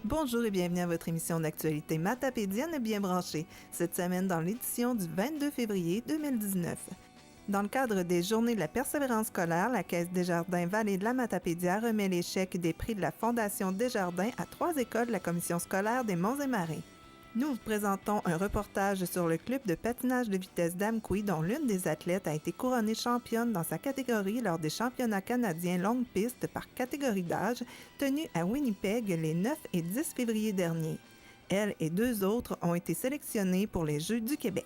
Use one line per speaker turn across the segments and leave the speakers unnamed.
Bonjour et bienvenue à votre émission d'actualité matapédienne bien branchée, cette semaine dans l'édition du 22 février 2019. Dans le cadre des Journées de la persévérance scolaire, la Caisse Desjardins Vallée de la Matapédia remet les chèques des prix de la Fondation Desjardins à 3 écoles de la commission scolaire des Monts-et-Marais. Nous vous présentons un reportage sur le club de patinage de vitesse d'Amqui dont l'une des athlètes a été couronnée championne dans sa catégorie lors des championnats canadiens longue piste par catégorie d'âge tenus à Winnipeg les 9 et 10 février dernier. Elle et 2 autres ont été sélectionnées pour les Jeux du Québec.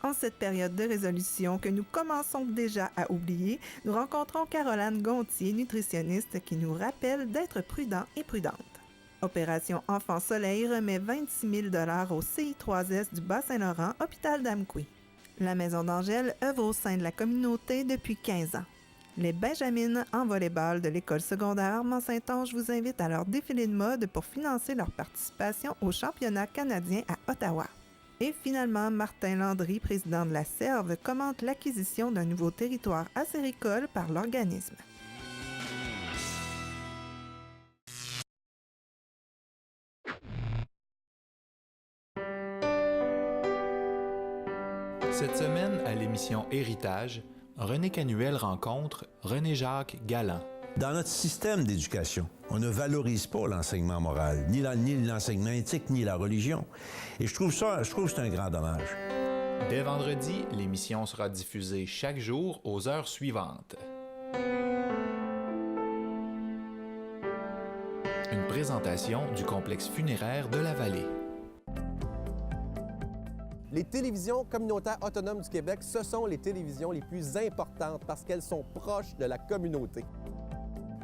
En cette période de résolution que nous commençons déjà à oublier, nous rencontrons Caroline Gontier, nutritionniste, qui nous rappelle d'être prudent et prudente. Opération Enfant Soleil remet 26 000 $ au CI3S du Bas-Saint-Laurent, hôpital d'Amqui. La Maison d'Angèle œuvre au sein de la communauté depuis 15 ans. Les Benjamines en volleyball de l'école secondaire Armand-Saint-Onge vous invitent à leur défilé de mode pour financer leur participation au championnat canadien à Ottawa. Et finalement, Martin Landry, président de la Serve, commente l'acquisition d'un nouveau territoire acéricole par l'organisme.
Cette semaine, à l'émission Héritage, René Canuel rencontre René-Jacques Galland.
Dans notre système d'éducation, on ne valorise pas l'enseignement moral, ni l'enseignement éthique, ni la religion. Et je trouve que c'est un grand dommage.
Dès vendredi, l'émission sera diffusée chaque jour aux heures suivantes. Une présentation du complexe funéraire de la Vallée.
Les télévisions communautaires autonomes du Québec, ce sont les télévisions les plus importantes parce qu'elles sont proches de la communauté.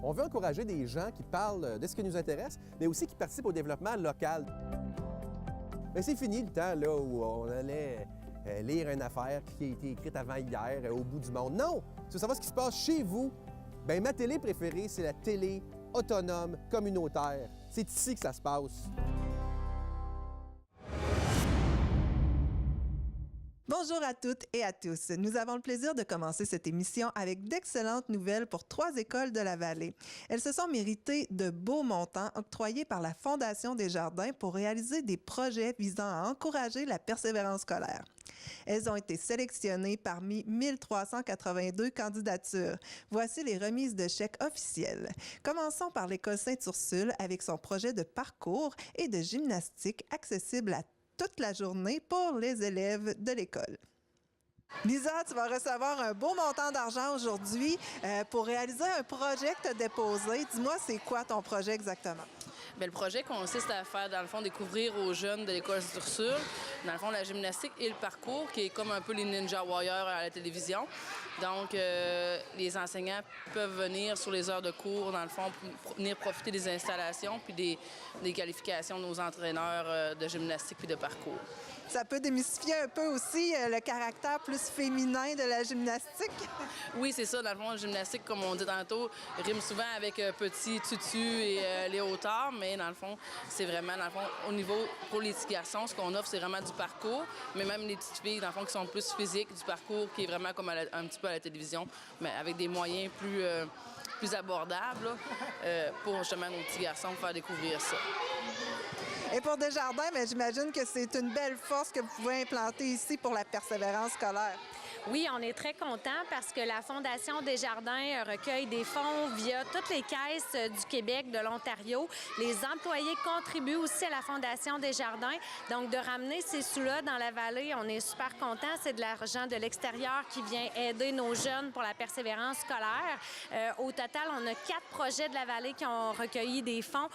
On veut encourager des gens qui parlent de ce qui nous intéresse, mais aussi qui participent au développement local. Mais c'est fini le temps là, où on allait lire une affaire qui a été écrite avant hier au bout du monde. Non! Tu veux savoir ce qui se passe chez vous? Bien, ma télé préférée, c'est la télé autonome communautaire. C'est ici que ça se passe.
Bonjour à toutes et à tous. Nous avons le plaisir de commencer cette émission avec d'excellentes nouvelles pour 3 écoles de la Vallée. Elles se sont méritées de beaux montants octroyés par la Fondation Desjardins pour réaliser des projets visant à encourager la persévérance scolaire. Elles ont été sélectionnées parmi 1382 candidatures. Voici les remises de chèques officielles. Commençons par l'école Sainte-Ursule avec son projet de parcours et de gymnastique accessible à toute la journée pour les élèves de l'école. Lisa, tu vas recevoir un beau montant d'argent aujourd'hui pour réaliser un projet que tu as déposé. Dis-moi, c'est quoi ton projet exactement?
Bien, le projet consiste à faire, dans le fond, découvrir aux jeunes de l'école Sainte-Ursule, dans le fond, la gymnastique et le parcours, qui est comme un peu les Ninja Warriors à la télévision. Donc, les enseignants peuvent venir sur les heures de cours, dans le fond, pour venir profiter des installations puis des qualifications de nos entraîneurs de gymnastique puis de parcours.
Ça peut démystifier un peu aussi le caractère plus féminin de la gymnastique.
Oui, c'est ça. Dans le fond, la gymnastique, comme on dit tantôt, rime souvent avec petit tutu et les hauteurs, mais dans le fond, c'est vraiment, dans le fond, au niveau, pour les petits garçons, ce qu'on offre, c'est vraiment du parcours, mais même les petites filles, dans le fond, qui sont plus physiques, du parcours qui est vraiment comme un petit peu à la télévision, mais avec des moyens plus abordables là, pour justement nos petits garçons faire découvrir ça.
Et pour Desjardins, bien, j'imagine que c'est une belle force que vous pouvez implanter ici pour la persévérance scolaire.
Oui, on est très contents parce que la Fondation Desjardins recueille des fonds via toutes les caisses du Québec, de l'Ontario. Les employés contribuent aussi à la Fondation Desjardins. Donc, de ramener ces sous-là dans la vallée, on est super contents. C'est de l'argent de l'extérieur qui vient aider nos jeunes pour la persévérance scolaire. Au total, on a 4 projets de la vallée qui ont recueilli des fonds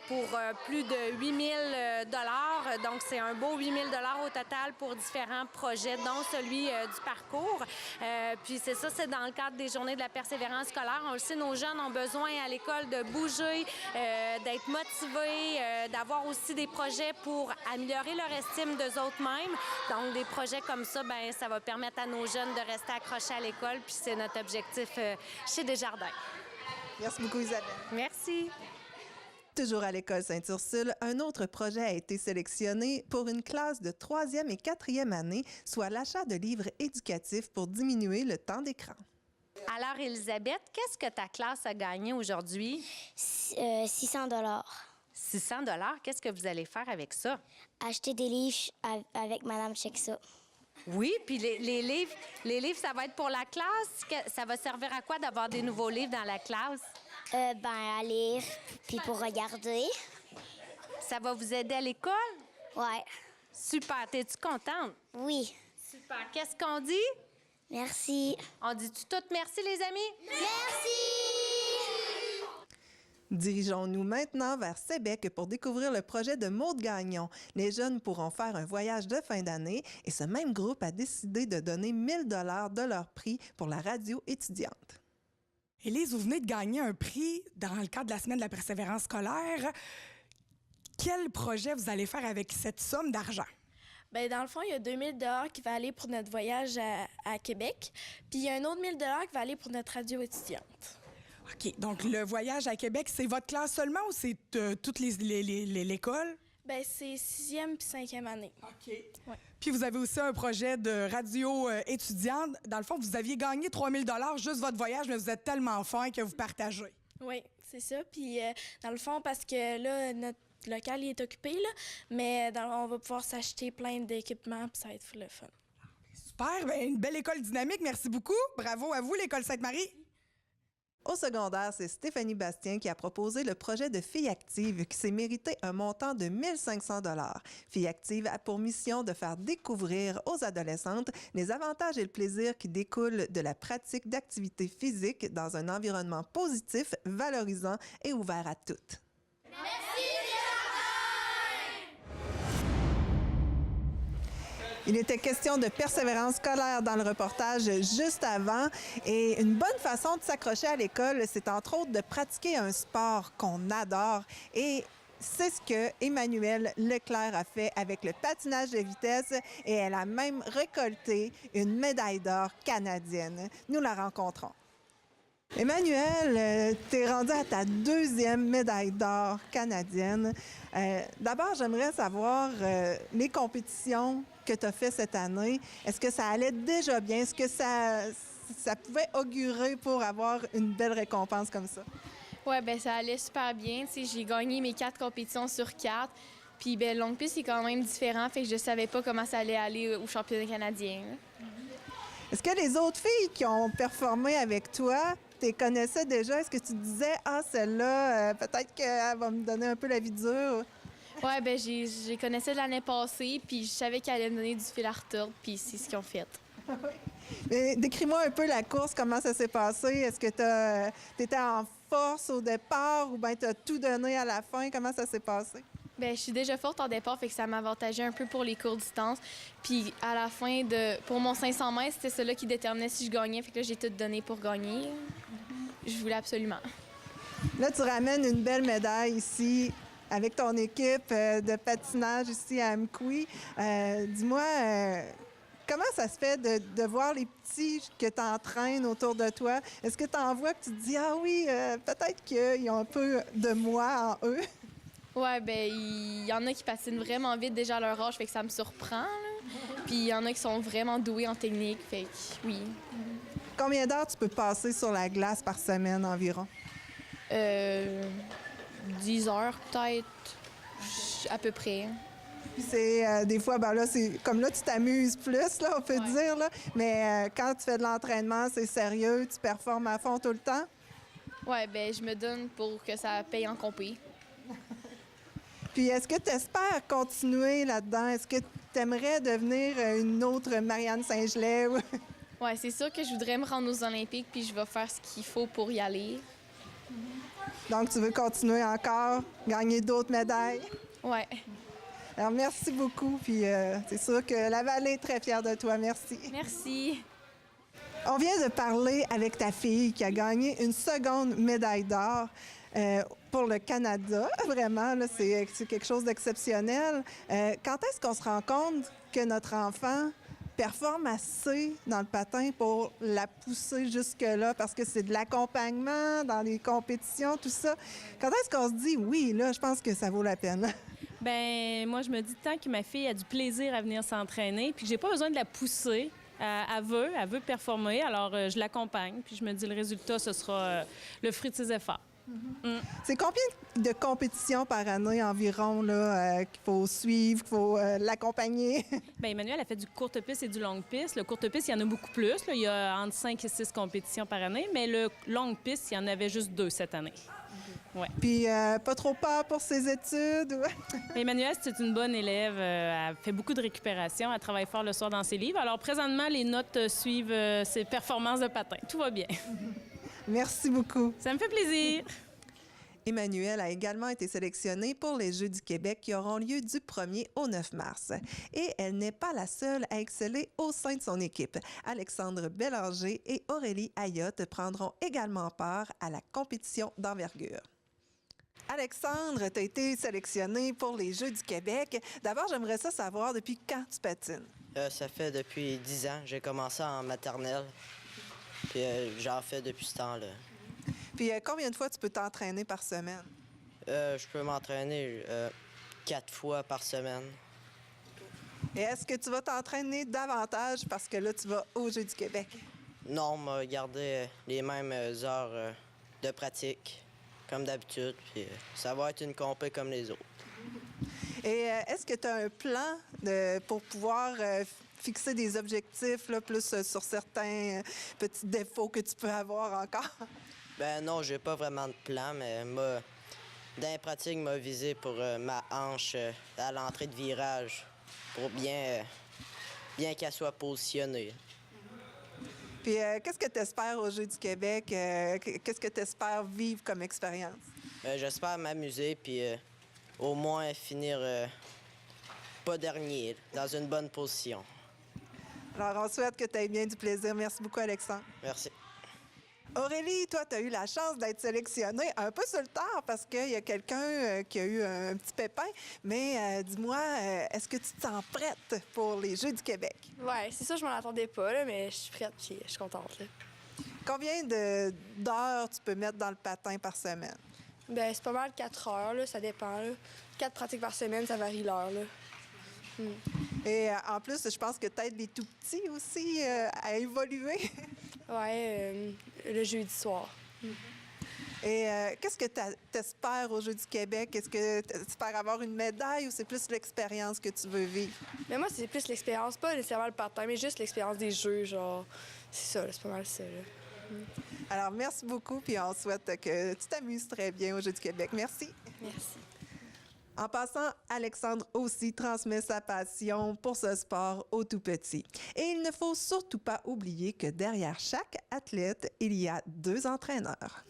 pour plus de 8 000 $. Donc, c'est un beau 8 000 $ au total pour différents projets, dont celui du parcours. Puis c'est ça, c'est dans le cadre des Journées de la persévérance scolaire. On le sait, nos jeunes ont besoin à l'école de bouger, d'être motivés, d'avoir aussi des projets pour améliorer leur estime d'eux-mêmes. Donc, des projets comme ça, bien, ça va permettre à nos jeunes de rester accrochés à l'école. Puis c'est notre objectif chez Desjardins.
Merci beaucoup, Isabelle.
Merci.
Toujours à l'école Sainte-Ursule, un autre projet a été sélectionné pour une classe de 3e et 4e année, soit l'achat de livres éducatifs pour diminuer le temps d'écran.
Alors, Elisabeth, qu'est-ce que ta classe a gagné aujourd'hui?
600 $.
600 $, qu'est-ce que vous allez faire avec ça?
Acheter des livres avec Madame Chexa.
Oui, puis les livres, ça va être pour la classe? Ça va servir à quoi d'avoir des nouveaux livres dans la classe?
À lire, puis pour regarder.
Ça va vous aider à l'école?
Ouais.
Super, t'es-tu contente?
Oui.
Super, qu'est-ce qu'on dit?
Merci.
On dit-tu toutes merci, les amis?
Merci!
Dirigeons-nous maintenant vers Sébec pour découvrir le projet de Maude Gagnon. Les jeunes pourront faire un voyage de fin d'année et ce même groupe a décidé de donner 1 000 $ de leur prix pour la radio étudiante.
Élise, vous venez de gagner un prix dans le cadre de la Semaine de la persévérance scolaire. Quel projet vous allez faire avec cette somme d'argent?
Bien, dans le fond, il y a 2 000 $ qui va aller pour notre voyage à Québec, puis il y a un autre 1 000 $ qui va aller pour notre radio étudiante.
OK. Donc, le voyage à Québec, c'est votre classe seulement ou c'est toute l'école?
Bien, c'est 6e puis 5e année.
OK.
Ouais.
Puis, vous avez aussi un projet de radio étudiante. Dans le fond, vous aviez gagné 3 000 $ juste votre voyage, mais vous êtes tellement fin que vous partagez.
Oui, c'est ça. Puis, dans le fond, parce que là, notre local il est occupé, là, mais on va pouvoir s'acheter plein d'équipements, puis ça va être le fun.
Super. Bien, une belle école dynamique. Merci beaucoup. Bravo à vous, l'École Sainte-Marie.
Au secondaire, c'est Stéphanie Bastien qui a proposé le projet de Filles actives qui s'est mérité un montant de 1 500 $. Filles actives a pour mission de faire découvrir aux adolescentes les avantages et le plaisir qui découlent de la pratique d'activités physiques dans un environnement positif, valorisant et ouvert à toutes. Il était question de persévérance scolaire dans le reportage juste avant. Et une bonne façon de s'accrocher à l'école, c'est entre autres de pratiquer un sport qu'on adore. Et c'est ce que Emmanuelle Leclerc a fait avec le patinage de vitesse et elle a même récolté une médaille d'or canadienne. Nous la rencontrons. Emmanuelle, tu es rendue à ta 2e médaille d'or canadienne. D'abord, j'aimerais savoir les compétitions que tu as faites cette année. Est-ce que ça allait déjà bien? Est-ce que ça pouvait augurer pour avoir une belle récompense comme ça?
Oui, bien, ça allait super bien. Tu sais, j'ai gagné mes 4 compétitions sur 4. Puis, bien, longue piste, c'est quand même différent. Fait que je savais pas comment ça allait aller au championnat canadien.
Est-ce que les autres filles qui ont performé avec toi, tu les connaissais déjà? Est-ce que tu te disais, celle-là, peut-être qu'elle va me donner un peu la vie dure?
Oui, bien, j'ai connaissais l'année passée, puis je savais qu'elle allait me donner du fil à retordre, puis c'est ce qu'ils ont fait.
Mais décris-moi un peu la course, comment ça s'est passé. Est-ce que tu étais en force au départ ou bien tu as tout donné à la fin? Comment ça s'est passé?
Bien, je suis déjà forte en départ, fait que ça m'avantageait un peu pour les courtes distances. Puis à la fin, pour mon 500 mètres, c'était cela qui déterminait si je gagnais. Fait que là, j'ai tout donné pour gagner. Je voulais absolument.
Là, tu ramènes une belle médaille ici avec ton équipe de patinage ici à Amqui. Dis-moi, comment ça se fait de voir les petits que tu entraînes autour de toi? Est-ce que tu en vois que tu te dis, ah oui, peut-être qu'ils ont un peu de moi en eux?
Oui, bien, il y en a qui patinent vraiment vite déjà à leur âge, fait que ça me surprend. Là. Puis il y en a qui sont vraiment doués en technique, fait que oui.
Combien d'heures tu peux passer sur la glace par semaine environ?
10 heures peut-être, à peu près.
Puis c'est des fois, ben là, c'est comme là, tu t'amuses plus, là, on peut dire, là. Mais quand tu fais de l'entraînement, c'est sérieux, tu performes à fond tout le temps?
Oui, bien, je me donne pour que ça paye en compé.
Puis est-ce que tu espères continuer là-dedans? Est-ce que tu aimerais devenir une autre Marianne Saint-Gelais?
Oui, c'est sûr que je voudrais me rendre aux Olympiques, puis je vais faire ce qu'il faut pour y aller.
Donc, tu veux continuer encore, gagner d'autres médailles?
Oui.
Alors, merci beaucoup. Puis c'est sûr que la Vallée est très fière de toi. Merci.
Merci.
On vient de parler avec ta fille qui a gagné une 2e médaille d'or pour le Canada. Vraiment, là, c'est quelque chose d'exceptionnel. Quand est-ce qu'on se rend compte que notre enfant performe assez dans le patin pour la pousser jusque-là? Parce que c'est de l'accompagnement dans les compétitions, tout ça. Quand est-ce qu'on se dit, oui, là, je pense que ça vaut la peine?
Bien, moi, je me dis tant que ma fille a du plaisir à venir s'entraîner, puis que j'ai pas besoin de la pousser. Elle veut performer, alors je l'accompagne, puis je me dis le résultat, ce sera le fruit de ses efforts.
C'est combien de compétitions par année environ là, qu'il faut suivre, qu'il faut l'accompagner?
Bien, Emmanuel a fait du courte piste et du longue piste. Le courte piste, il y en a beaucoup plus. Là. Il y a entre 5 et 6 compétitions par année, mais le longue piste, il y en avait juste 2 cette année. Ouais.
Puis, pas trop peur pour ses études?
Emmanuel, c'est une bonne élève. Elle fait beaucoup de récupération. Elle travaille fort le soir dans ses livres. Alors, présentement, les notes suivent ses performances de patin. Tout va bien.
Merci beaucoup.
Ça me fait plaisir.
Emmanuel a également été sélectionnée pour les Jeux du Québec qui auront lieu du 1er au 9 mars. Et elle n'est pas la seule à exceller au sein de son équipe. Alexandre Bélanger et Aurélie Ayotte prendront également part à la compétition d'envergure. Alexandre, tu as été sélectionné pour les Jeux du Québec. D'abord, j'aimerais savoir depuis quand tu patines?
Ça fait depuis 10 ans. J'ai commencé en maternelle. Puis j'en fais depuis ce temps-là.
Puis combien de fois tu peux t'entraîner par semaine?
Je peux m'entraîner 4 fois par semaine.
Et est-ce que tu vas t'entraîner davantage parce que là, tu vas aux Jeux du Québec?
Non, on m'a gardé les mêmes heures de pratique, comme d'habitude. Puis ça va être une compé comme les autres.
Et est-ce que tu as un plan pour pouvoir fixer des objectifs là, plus sur certains petits défauts que tu peux avoir encore?
Ben non, j'ai pas vraiment de plan, mais dans les pratiques, m'a visé pour ma hanche à l'entrée de virage, pour bien qu'elle soit positionnée.
Puis qu'est-ce que tu espères aux Jeux du Québec? Qu'est-ce que tu espères vivre comme expérience?
J'espère m'amuser, puis au moins finir pas dernier, dans une bonne position.
Alors, on souhaite que tu aies bien du plaisir. Merci beaucoup, Alexandre.
Merci.
Aurélie, toi, tu as eu la chance d'être sélectionnée un peu sur le tard parce qu'il y a quelqu'un qui a eu un petit pépin. Mais dis-moi, est-ce que tu te sens prête pour les Jeux du Québec?
Oui, c'est ça, je m'en attendais pas, là, mais je suis prête et je suis contente. Là.
Combien d'heures tu peux mettre dans le patin par semaine?
Bien, c'est pas mal 4 heures, là, ça dépend. Là. 4 pratiques par semaine, ça varie l'heure. Là.
Et en plus, je pense que peut-être les tout petits aussi à évoluer.
Oui, le jeudi soir.
Et qu'est-ce que tu espères aux Jeux du Québec? Est-ce que tu espères avoir une médaille ou c'est plus l'expérience que tu veux vivre?
Mais moi, c'est plus l'expérience, pas nécessairement le patin, mais juste l'expérience des Jeux, genre. C'est ça, c'est pas mal ça. Là.
Alors, merci beaucoup, puis on souhaite que tu t'amuses très bien aux Jeux du Québec. Merci.
Merci.
En passant, Alexandre aussi transmet sa passion pour ce sport aux tout-petits. Et il ne faut surtout pas oublier que derrière chaque athlète, il y a 2 entraîneurs.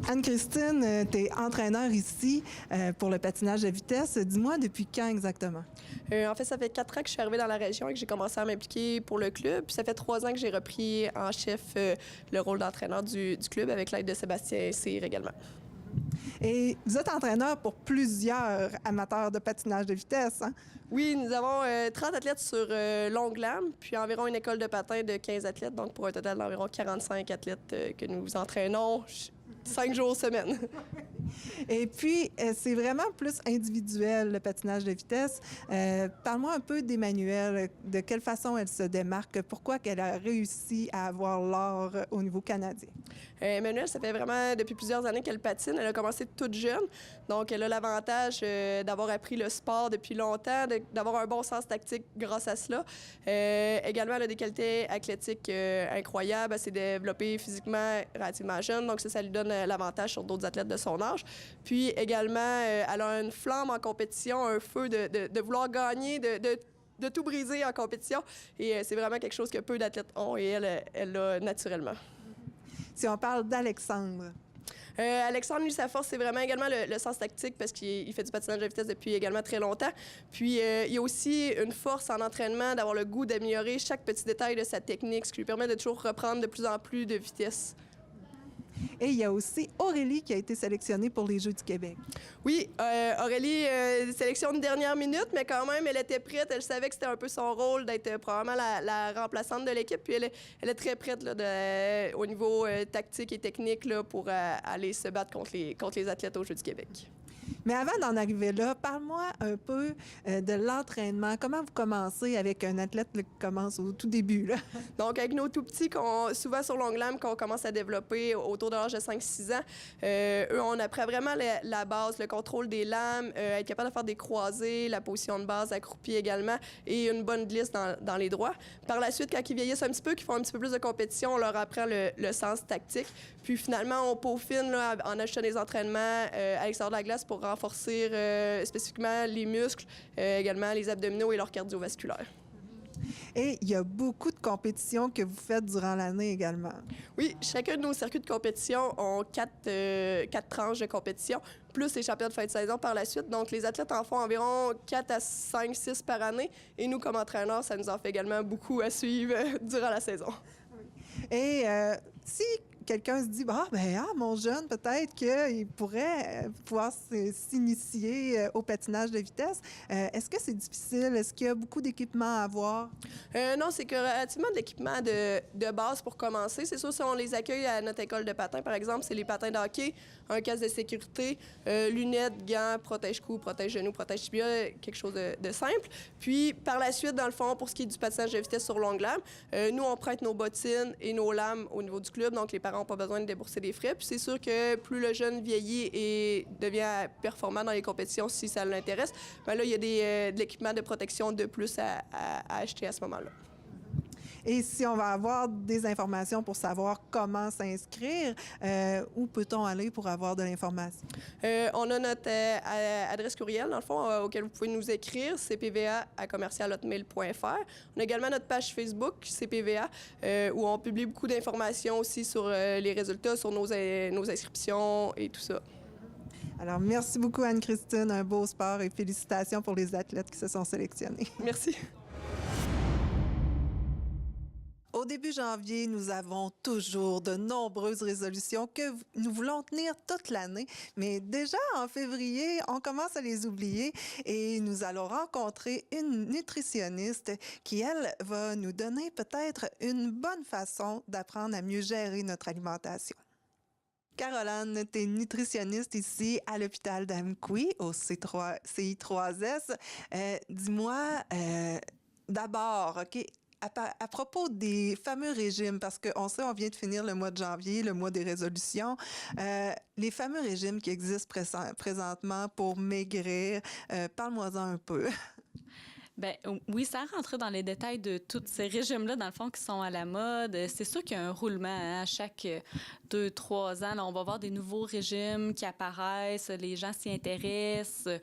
Anne-Christine, tu es entraîneur ici pour le patinage de vitesse. Dis-moi, depuis quand exactement?
En fait, ça fait 4 ans que je suis arrivée dans la région et que j'ai commencé à m'impliquer pour le club. Puis ça fait 3 ans que j'ai repris en chef le rôle d'entraîneur du club avec l'aide de Sébastien Cyr également.
Et vous êtes entraîneur pour plusieurs amateurs de patinage de vitesse, hein?
Oui, nous avons 30 athlètes sur longue lame, puis environ une école de patin de 15 athlètes, donc pour un total d'environ 45 athlètes que nous entraînons 5 jours semaine.
Et puis, c'est vraiment plus individuel, le patinage de vitesse. Parle-moi un peu d'Emmanuel. De quelle façon elle se démarque? Pourquoi qu'elle a réussi à avoir l'or au niveau canadien?
Emmanuel, ça fait vraiment depuis plusieurs années qu'elle patine. Elle a commencé toute jeune. Donc, elle a l'avantage d'avoir appris le sport depuis longtemps, d'avoir un bon sens tactique grâce à cela. Également, elle a des qualités athlétiques incroyables. Elle s'est développée physiquement relativement jeune. Donc, ça lui donne l'avantage sur d'autres athlètes de son âge. Puis, également, elle a une flamme en compétition, un feu de vouloir gagner, de tout briser en compétition. Et c'est vraiment quelque chose que peu d'athlètes ont et elle l'a naturellement.
Si on parle d'Alexandre.
Alexandre, lui, sa force, c'est vraiment également le sens tactique parce qu'il fait du patinage de vitesse depuis également très longtemps. Puis, il y a aussi une force en entraînement d'avoir le goût d'améliorer chaque petit détail de sa technique, ce qui lui permet de toujours reprendre de plus en plus de vitesse.
Et il y a aussi Aurélie qui a été sélectionnée pour les Jeux du Québec.
Oui, Aurélie, sélection de dernière minute, mais quand même, elle était prête. Elle savait que c'était un peu son rôle d'être probablement la remplaçante de l'équipe. Puis elle est très prête là, au niveau tactique et technique là, pour aller se battre contre les athlètes aux Jeux du Québec.
Mais avant d'en arriver là, parle-moi un peu de l'entraînement. Comment vous commencez avec un athlète qui commence au tout début, là?
Donc, avec nos tout petits, souvent sur longue lame, qu'on commence à développer autour de l'âge de 5-6 ans, eux, on apprend vraiment la base, le contrôle des lames, être capable de faire des croisés, la position de base, accroupi également, et une bonne glisse dans les droits. Par la suite, quand ils vieillissent un petit peu, qu'ils font un petit peu plus de compétition, on leur apprend le sens tactique. Puis finalement, on peaufine là, en ajoutant des entraînements à l'extérieur de la glace pour renforcer spécifiquement les muscles, également les abdominaux et leur cardiovasculaire.
Et il y a beaucoup de compétitions que vous faites durant l'année également.
Oui, chacun de nos circuits de compétition ont quatre tranches de compétition, plus les championnats de fin de saison par la suite. Donc, les athlètes en font environ 4 à 5, 6 par année. Et nous, comme entraîneurs, ça nous en fait également beaucoup à suivre durant la saison.
Et si quelqu'un se dit, mon jeune, peut-être qu'il pourrait pouvoir s'initier au patinage de vitesse. Est-ce que c'est difficile? Est-ce qu'il y a beaucoup d'équipements à avoir?
Non, c'est que relativement de l'équipement de base pour commencer. C'est sûr, si on les accueille à notre école de patin, par exemple, c'est les patins de hockey, un casque de sécurité, lunettes, gants, protège-cou, protège-genoux, protège-tibia, quelque chose de simple. Puis, par la suite, dans le fond, pour ce qui est du patinage de vitesse sur longue lame, nous, on prête nos bottines et nos lames au niveau du club, donc les parents n'ont pas besoin de débourser des frais. Puis c'est sûr que plus le jeune vieillit et devient performant dans les compétitions, si ça l'intéresse, bien là, il y a de l'équipement de protection de plus à acheter à ce moment-là.
Et si on va avoir des informations pour savoir comment s'inscrire, où peut-on aller pour avoir de l'information?
On a notre adresse courriel, dans le fond, auquel vous pouvez nous écrire, cpva@commercial-hotmail.fr. On a également notre page Facebook, CPVA, où on publie beaucoup d'informations aussi sur les résultats, sur nos inscriptions et tout ça.
Alors, merci beaucoup, Anne-Christine. Un beau sport et félicitations pour les athlètes qui se sont sélectionnés.
Merci.
Au début janvier, nous avons toujours de nombreuses résolutions que nous voulons tenir toute l'année, mais déjà en février, on commence à les oublier et nous allons rencontrer une nutritionniste qui, elle, va nous donner peut-être une bonne façon d'apprendre à mieux gérer notre alimentation. Caroline, tu es nutritionniste ici à l'hôpital d'Amqui, au CI3S. Dis-moi, d'abord, OK, à propos des fameux régimes, parce qu'on sait, on vient de finir le mois de janvier, le mois des résolutions, les fameux régimes qui existent présentement pour maigrir, parle-moi-en un peu.
Bien, oui, ça rentre dans les détails de tous ces régimes-là, dans le fond, qui sont à la mode. C'est sûr qu'il y a un roulement à chaque 2-3 ans. Là, on va voir des nouveaux régimes qui apparaissent, les gens s'y intéressent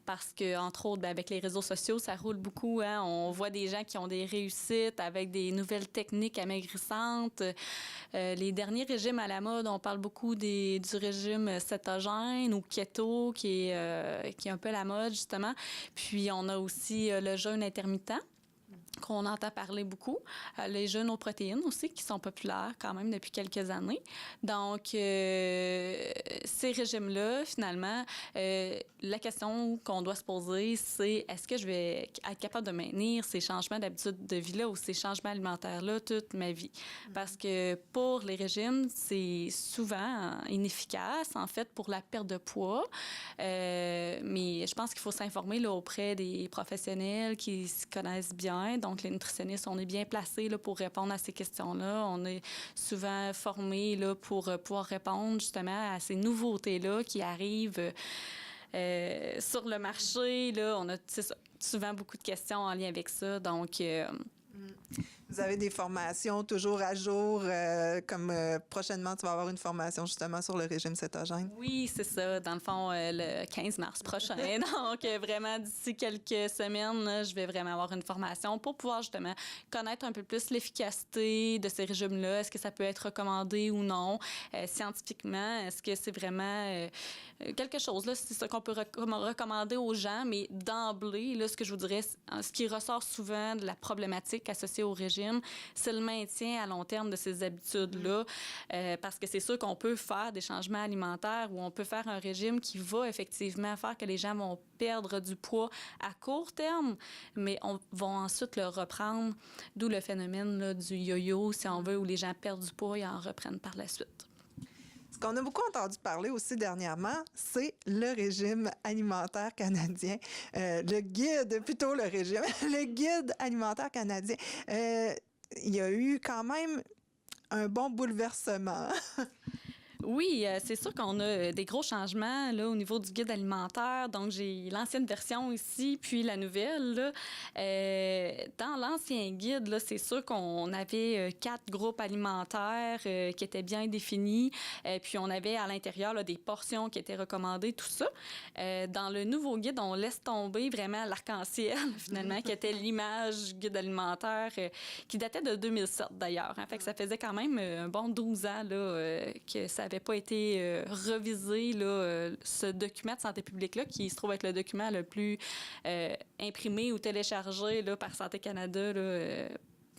parce que, entre autres, bien, avec les réseaux sociaux, ça roule beaucoup. Hein? On voit des gens qui ont des réussites avec des nouvelles techniques amaigrissantes. Les derniers régimes à la mode, on parle beaucoup du régime cétogène ou keto, qui est un peu à la mode, justement. Puis, on a aussi le jeûne intermittent, qu'on entend parler beaucoup. Les jeûnes aux protéines aussi, qui sont populaires quand même depuis quelques années. Donc, ces régimes-là, finalement, la question qu'on doit se poser, c'est est-ce que je vais être capable de maintenir ces changements d'habitude de vie-là ou ces changements alimentaires-là toute ma vie? Parce que pour les régimes, c'est souvent inefficace, en fait, pour la perte de poids. Mais je pense qu'il faut s'informer là, auprès des professionnels qui se connaissent bien. Donc, les nutritionnistes, on est bien placés là, pour répondre à ces questions-là. On est souvent formés là, pour pouvoir répondre justement à ces nouveautés-là qui arrivent sur le marché. Là, on a souvent beaucoup de questions en lien avec ça. Donc,
vous avez des formations toujours à jour, comme prochainement, tu vas avoir une formation justement sur le régime cétogène.
Oui, c'est ça. Dans le fond, le 15 mars prochain. Donc, vraiment, d'ici quelques semaines, là, je vais vraiment avoir une formation pour pouvoir justement connaître un peu plus l'efficacité de ces régimes-là. Est-ce que ça peut être recommandé ou non? Scientifiquement, est-ce que c'est vraiment quelque chose? Là, c'est ça qu'on peut recommander aux gens, mais d'emblée, là, ce que je vous dirais, ce qui ressort souvent de la problématique associée au régime, c'est le maintien à long terme de ces habitudes-là, parce que c'est sûr qu'on peut faire des changements alimentaires ou on peut faire un régime qui va effectivement faire que les gens vont perdre du poids à court terme, mais vont ensuite le reprendre, d'où le phénomène là, du yo-yo, si on veut, où les gens perdent du poids et en reprennent par la suite.
Ce qu'on a beaucoup entendu parler aussi dernièrement, c'est le régime alimentaire canadien. Le guide alimentaire canadien. Il y a eu quand même un bon bouleversement.
Oui, c'est sûr qu'on a des gros changements là, au niveau du guide alimentaire. Donc, j'ai l'ancienne version ici, puis la nouvelle. Là. Dans l'ancien guide, là, c'est sûr qu'on avait 4 groupes alimentaires qui étaient bien définis. Puis, on avait à l'intérieur là, des portions qui étaient recommandées, tout ça. Dans le nouveau guide, on laisse tomber vraiment l'arc-en-ciel, finalement, qui était l'image guide alimentaire, qui datait de 2007, d'ailleurs. Hein. Fait que ça faisait quand même un bon 12 ans là, que ça avait pas été revisé, là, ce document de santé publique-là, qui se trouve être le document le plus imprimé ou téléchargé là, par Santé Canada, là,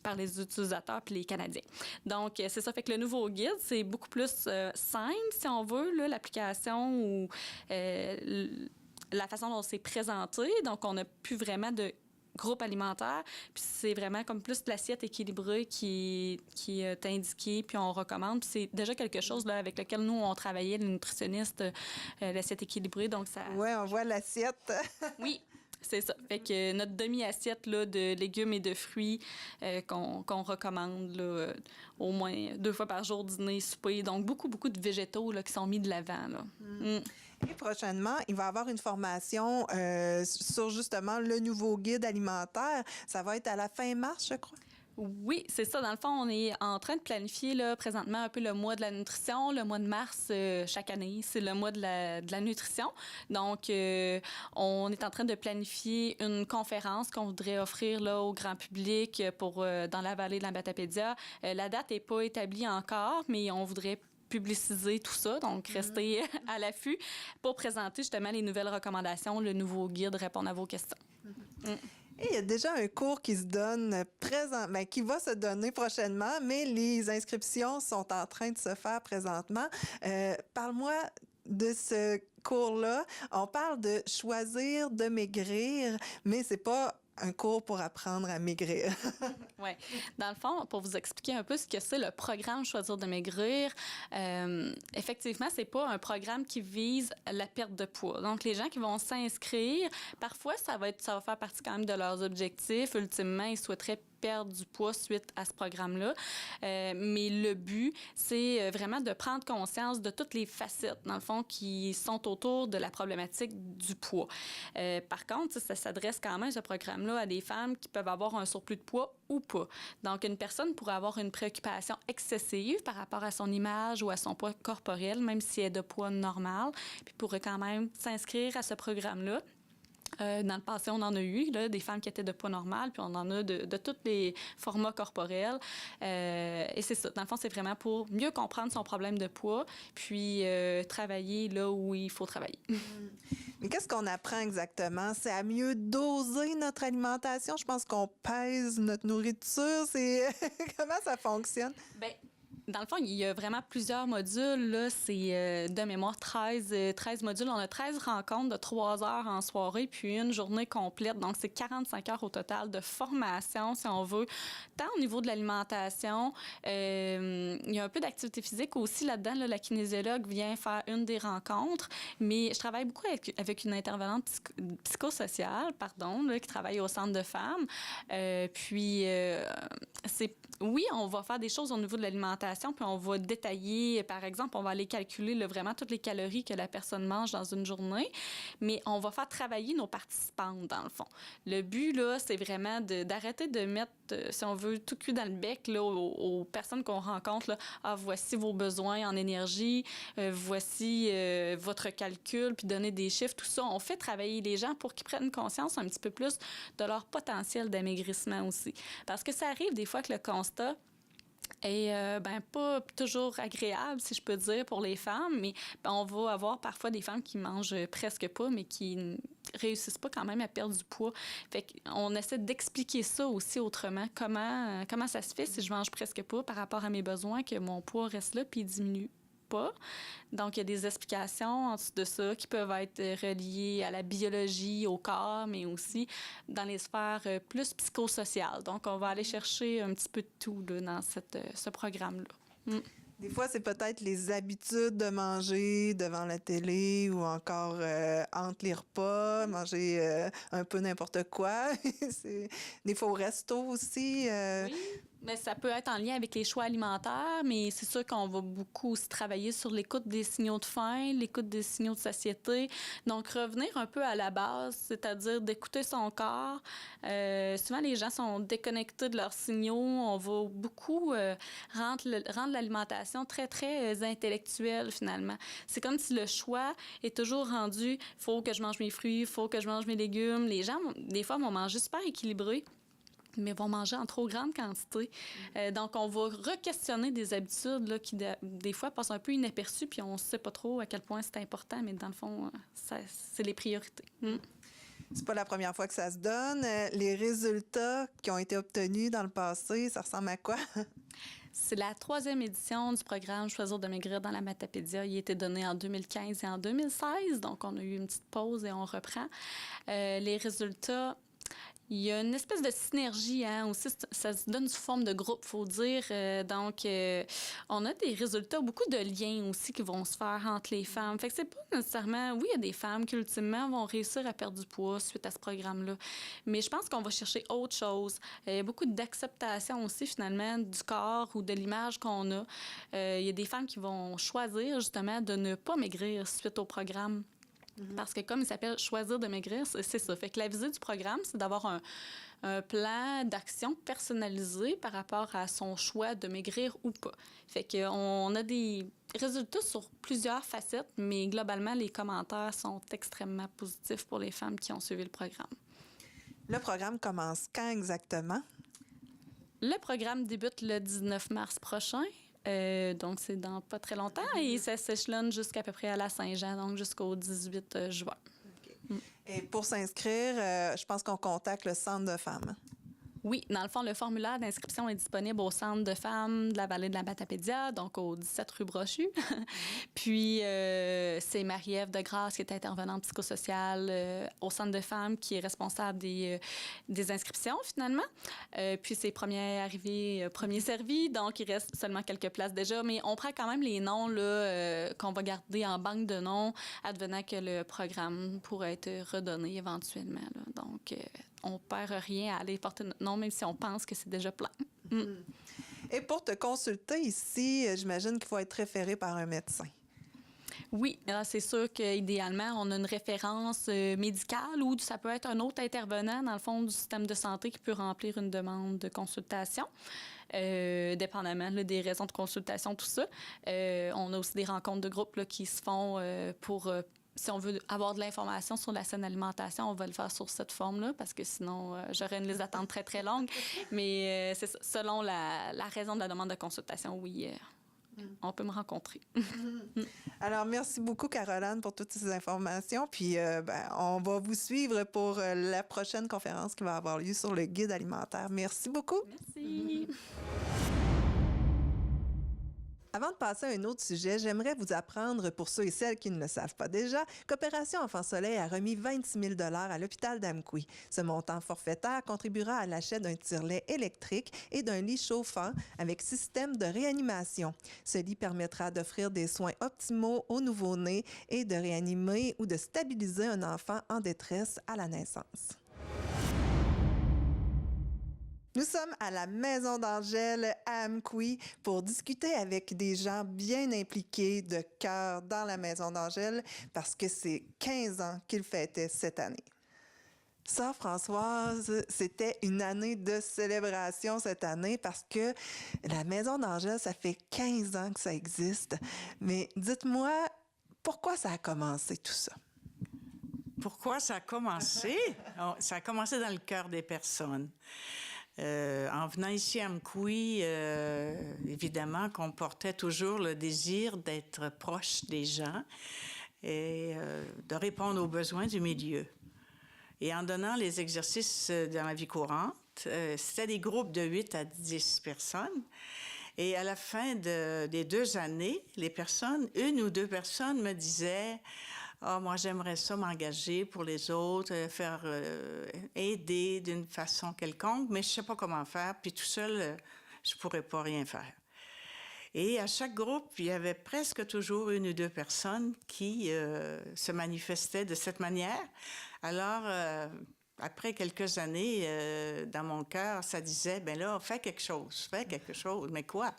par les utilisateurs puis les Canadiens. Donc, c'est ça. Fait que le nouveau guide, c'est beaucoup plus simple, si on veut, là, l'application ou la façon dont c'est présenté. Donc, on n'a plus vraiment de groupe alimentaire, puis c'est vraiment comme plus l'assiette équilibrée qui est indiquée, puis on recommande. Puis c'est déjà quelque chose là, avec lequel nous, on travaillait, les nutritionnistes, l'assiette équilibrée, donc ça...
Oui, on voit l'assiette.
Oui, c'est ça. Fait que notre demi-assiette là, de légumes et de fruits qu'on recommande là, au moins 2 fois par jour, dîner, souper. Donc, beaucoup de végétaux là, qui sont mis de l'avant. Là.
Et prochainement, il va y avoir une formation sur justement le nouveau guide alimentaire. Ça va être à la fin mars, je crois.
Oui, c'est ça. Dans le fond, on est en train de planifier là, présentement un peu le mois de la nutrition. Le mois de mars, chaque année, c'est le mois de la nutrition. Donc, on est en train de planifier une conférence qu'on voudrait offrir là, au grand public pour dans la vallée de l'Ambatapedia. La date n'est pas établie encore, mais on voudrait publiciser tout ça, donc rester à l'affût pour présenter justement les nouvelles recommandations, le nouveau guide, répondre à vos questions.
Et il y a déjà un cours qui se donne qui va se donner prochainement, mais les inscriptions sont en train de se faire présentement. Parle-moi de ce cours-là. On parle de choisir de maigrir, mais c'est pas un cours pour apprendre à maigrir.
Oui. Dans le fond, pour vous expliquer un peu ce que c'est le programme Choisir de maigrir, effectivement, c'est pas un programme qui vise la perte de poids. Donc, les gens qui vont s'inscrire, parfois, ça va faire partie quand même de leurs objectifs. Ultimement, ils souhaiteraient perdre du poids suite à ce programme-là. Mais le but, c'est vraiment de prendre conscience de toutes les facettes, dans le fond, qui sont autour de la problématique du poids. Par contre, ça s'adresse quand même, ce programme-là, à des femmes qui peuvent avoir un surplus de poids ou pas. Donc, une personne pourrait avoir une préoccupation excessive par rapport à son image ou à son poids corporel, même si elle est de poids normal, puis pourrait quand même s'inscrire à ce programme-là. Dans le passé, on en a eu là, des femmes qui étaient de poids normal, puis on en a de tous les formats corporels. Et c'est ça. Dans le fond, c'est vraiment pour mieux comprendre son problème de poids, puis travailler là où il faut travailler.
Mais qu'est-ce qu'on apprend exactement? C'est à mieux doser notre alimentation? Je pense qu'on pèse notre nourriture. Comment ça fonctionne?
Bien, dans le fond, il y a vraiment plusieurs modules. Là. C'est de mémoire 13 modules. On a 13 rencontres de 3 heures en soirée, puis une journée complète. Donc, c'est 45 heures au total de formation, si on veut, tant au niveau de l'alimentation. Il y a un peu d'activité physique aussi là-dedans. Là, la kinésiologue vient faire une des rencontres, mais je travaille beaucoup avec une intervenante psychosociale, là, qui travaille au centre de femmes. Oui, on va faire des choses au niveau de l'alimentation, puis on va détailler, par exemple, on va aller calculer vraiment toutes les calories que la personne mange dans une journée, mais on va faire travailler nos participantes, dans le fond. Le but, là, c'est vraiment d'arrêter de mettre, si on veut, tout cul dans le bec là, aux personnes qu'on rencontre. Là. Ah, voici vos besoins en énergie, voici votre calcul, puis donner des chiffres, tout ça. On fait travailler les gens pour qu'ils prennent conscience un petit peu plus de leur potentiel d'amaigrissement aussi. Parce que ça arrive des fois que le constat est pas toujours agréable, si je peux dire, pour les femmes, mais on va avoir parfois des femmes qui mangent presque pas, mais qui réussissent pas quand même à perdre du poids. Fait qu'on essaie d'expliquer ça aussi autrement. Comment ça se fait si je mange presque pas par rapport à mes besoins, que mon poids reste là puis il diminue pas. Donc, il y a des explications en dessous de ça qui peuvent être reliées à la biologie, au corps, mais aussi dans les sphères plus psychosociales. Donc, on va aller chercher un petit peu de tout là, dans ce programme-là.
Des fois, c'est peut-être les habitudes de manger devant la télé ou encore entre les repas, manger un peu n'importe quoi. Des fois au resto aussi.
Oui, mais ça peut être en lien avec les choix alimentaires, mais c'est sûr qu'on va beaucoup aussi travailler sur l'écoute des signaux de faim, l'écoute des signaux de satiété. Donc, revenir un peu à la base, c'est-à-dire d'écouter son corps. Souvent, les gens sont déconnectés de leurs signaux. On va beaucoup rendre l'alimentation très, très intellectuelle, finalement. C'est comme si le choix est toujours rendu, il faut que je mange mes fruits, il faut que je mange mes légumes. Les gens, des fois, vont manger super équilibré, mais vont manger en trop grande quantité. Donc, on va re-questionner des habitudes là, qui, des fois, passent un peu inaperçues, puis on ne sait pas trop à quel point c'est important, mais dans le fond, c'est les priorités.
C'est pas la première fois que ça se donne. Les résultats qui ont été obtenus dans le passé, ça ressemble à quoi?
C'est la 3e édition du programme Choisir de maigrir dans la Matapédia. Il a été donné en 2015 et en 2016, donc on a eu une petite pause et on reprend. Les résultats... Il y a une espèce de synergie, hein, aussi, ça se donne sous forme de groupe, il faut dire. Donc, on a des résultats, beaucoup de liens aussi qui vont se faire entre les femmes. Fait que c'est pas nécessairement... Oui, il y a des femmes qui, ultimement, vont réussir à perdre du poids suite à ce programme-là. Mais je pense qu'on va chercher autre chose. Il y a beaucoup d'acceptation aussi, finalement, du corps ou de l'image qu'on a. Il y a des femmes qui vont choisir, justement, de ne pas maigrir suite au programme. Parce que comme il s'appelle « Choisir de maigrir », c'est ça. Fait que la visée du programme, c'est d'avoir un plan d'action personnalisé par rapport à son choix de maigrir ou pas. Fait qu'on a des résultats sur plusieurs facettes, mais globalement, les commentaires sont extrêmement positifs pour les femmes qui ont suivi le programme.
Le programme commence quand exactement?
Le programme débute le 19 mars prochain. Donc, c'est dans pas très longtemps et ça s'échelonne jusqu'à peu près à la Saint-Jean, donc jusqu'au 18 juin.
Okay. Et pour s'inscrire, je pense qu'on contacte le Centre de femmes.
Oui, dans le fond, le formulaire d'inscription est disponible au Centre de femmes de la vallée de la Matapédia, donc au 17 rue Brochu. Puis, c'est Marie-Ève Degrasse qui est intervenante psychosociale au Centre de femmes qui est responsable des inscriptions, finalement. Puis, c'est premier arrivé, premier servi, donc il reste seulement quelques places déjà. Mais on prend quand même les noms là, qu'on va garder en banque de noms, advenant que le programme pourrait être redonné éventuellement. Là. Donc, on ne perd rien à aller porter notre nom, même si on pense que c'est déjà plein.
Et pour te consulter ici, j'imagine qu'il faut être référé par un médecin.
Oui, c'est sûr qu'idéalement, on a une référence médicale ou ça peut être un autre intervenant, dans le fond, du système de santé qui peut remplir une demande de consultation. Dépendamment là, des raisons de consultation, tout ça. On a aussi des rencontres de groupe là, qui se font pour... si on veut avoir de l'information sur la saine alimentation, on va le faire sur cette forme-là, parce que sinon, j'aurais une liste d'attente très, très longue. Mais c'est ça, selon la raison de la demande de consultation, oui, on peut me rencontrer.
Alors, merci beaucoup, Caroline, pour toutes ces informations. Puis, on va vous suivre pour la prochaine conférence qui va avoir lieu sur le guide alimentaire. Merci beaucoup.
Merci.
Avant de passer à un autre sujet, j'aimerais vous apprendre, pour ceux et celles qui ne le savent pas déjà, qu'Opération Enfant Soleil a remis 26 000 $ à l'hôpital d'Amqui. Ce montant forfaitaire contribuera à l'achat d'un tire-lait électrique et d'un lit chauffant avec système de réanimation. Ce lit permettra d'offrir des soins optimaux aux nouveau-nés et de réanimer ou de stabiliser un enfant en détresse à la naissance. Nous sommes à la Maison d'Angèle à Amqui pour discuter avec des gens bien impliqués de cœur dans la Maison d'Angèle parce que c'est 15 ans qu'ils fêtaient cette année. Ça, Françoise, c'était une année de célébration cette année parce que la Maison d'Angèle, ça fait 15 ans que ça existe. Mais dites-moi, pourquoi ça a commencé tout ça?
Pourquoi ça a commencé? Ça a commencé dans le cœur des personnes. En venant ici à Amqui, évidemment qu'on portait toujours le désir d'être proche des gens et de répondre aux besoins du milieu. Et en donnant les exercices dans la vie courante, c'était des groupes de 8 à 10 personnes. Et à la fin des 2 années, les personnes, 1 ou 2 personnes me disaient... Ah, moi, j'aimerais ça m'engager pour les autres, faire aider d'une façon quelconque, mais je ne sais pas comment faire, puis tout seul, je ne pourrais pas rien faire. Et à chaque groupe, il y avait presque toujours une ou deux personnes qui se manifestaient de cette manière. Alors, après quelques années, dans mon cœur, ça disait, ben là, fais quelque chose, mais quoi?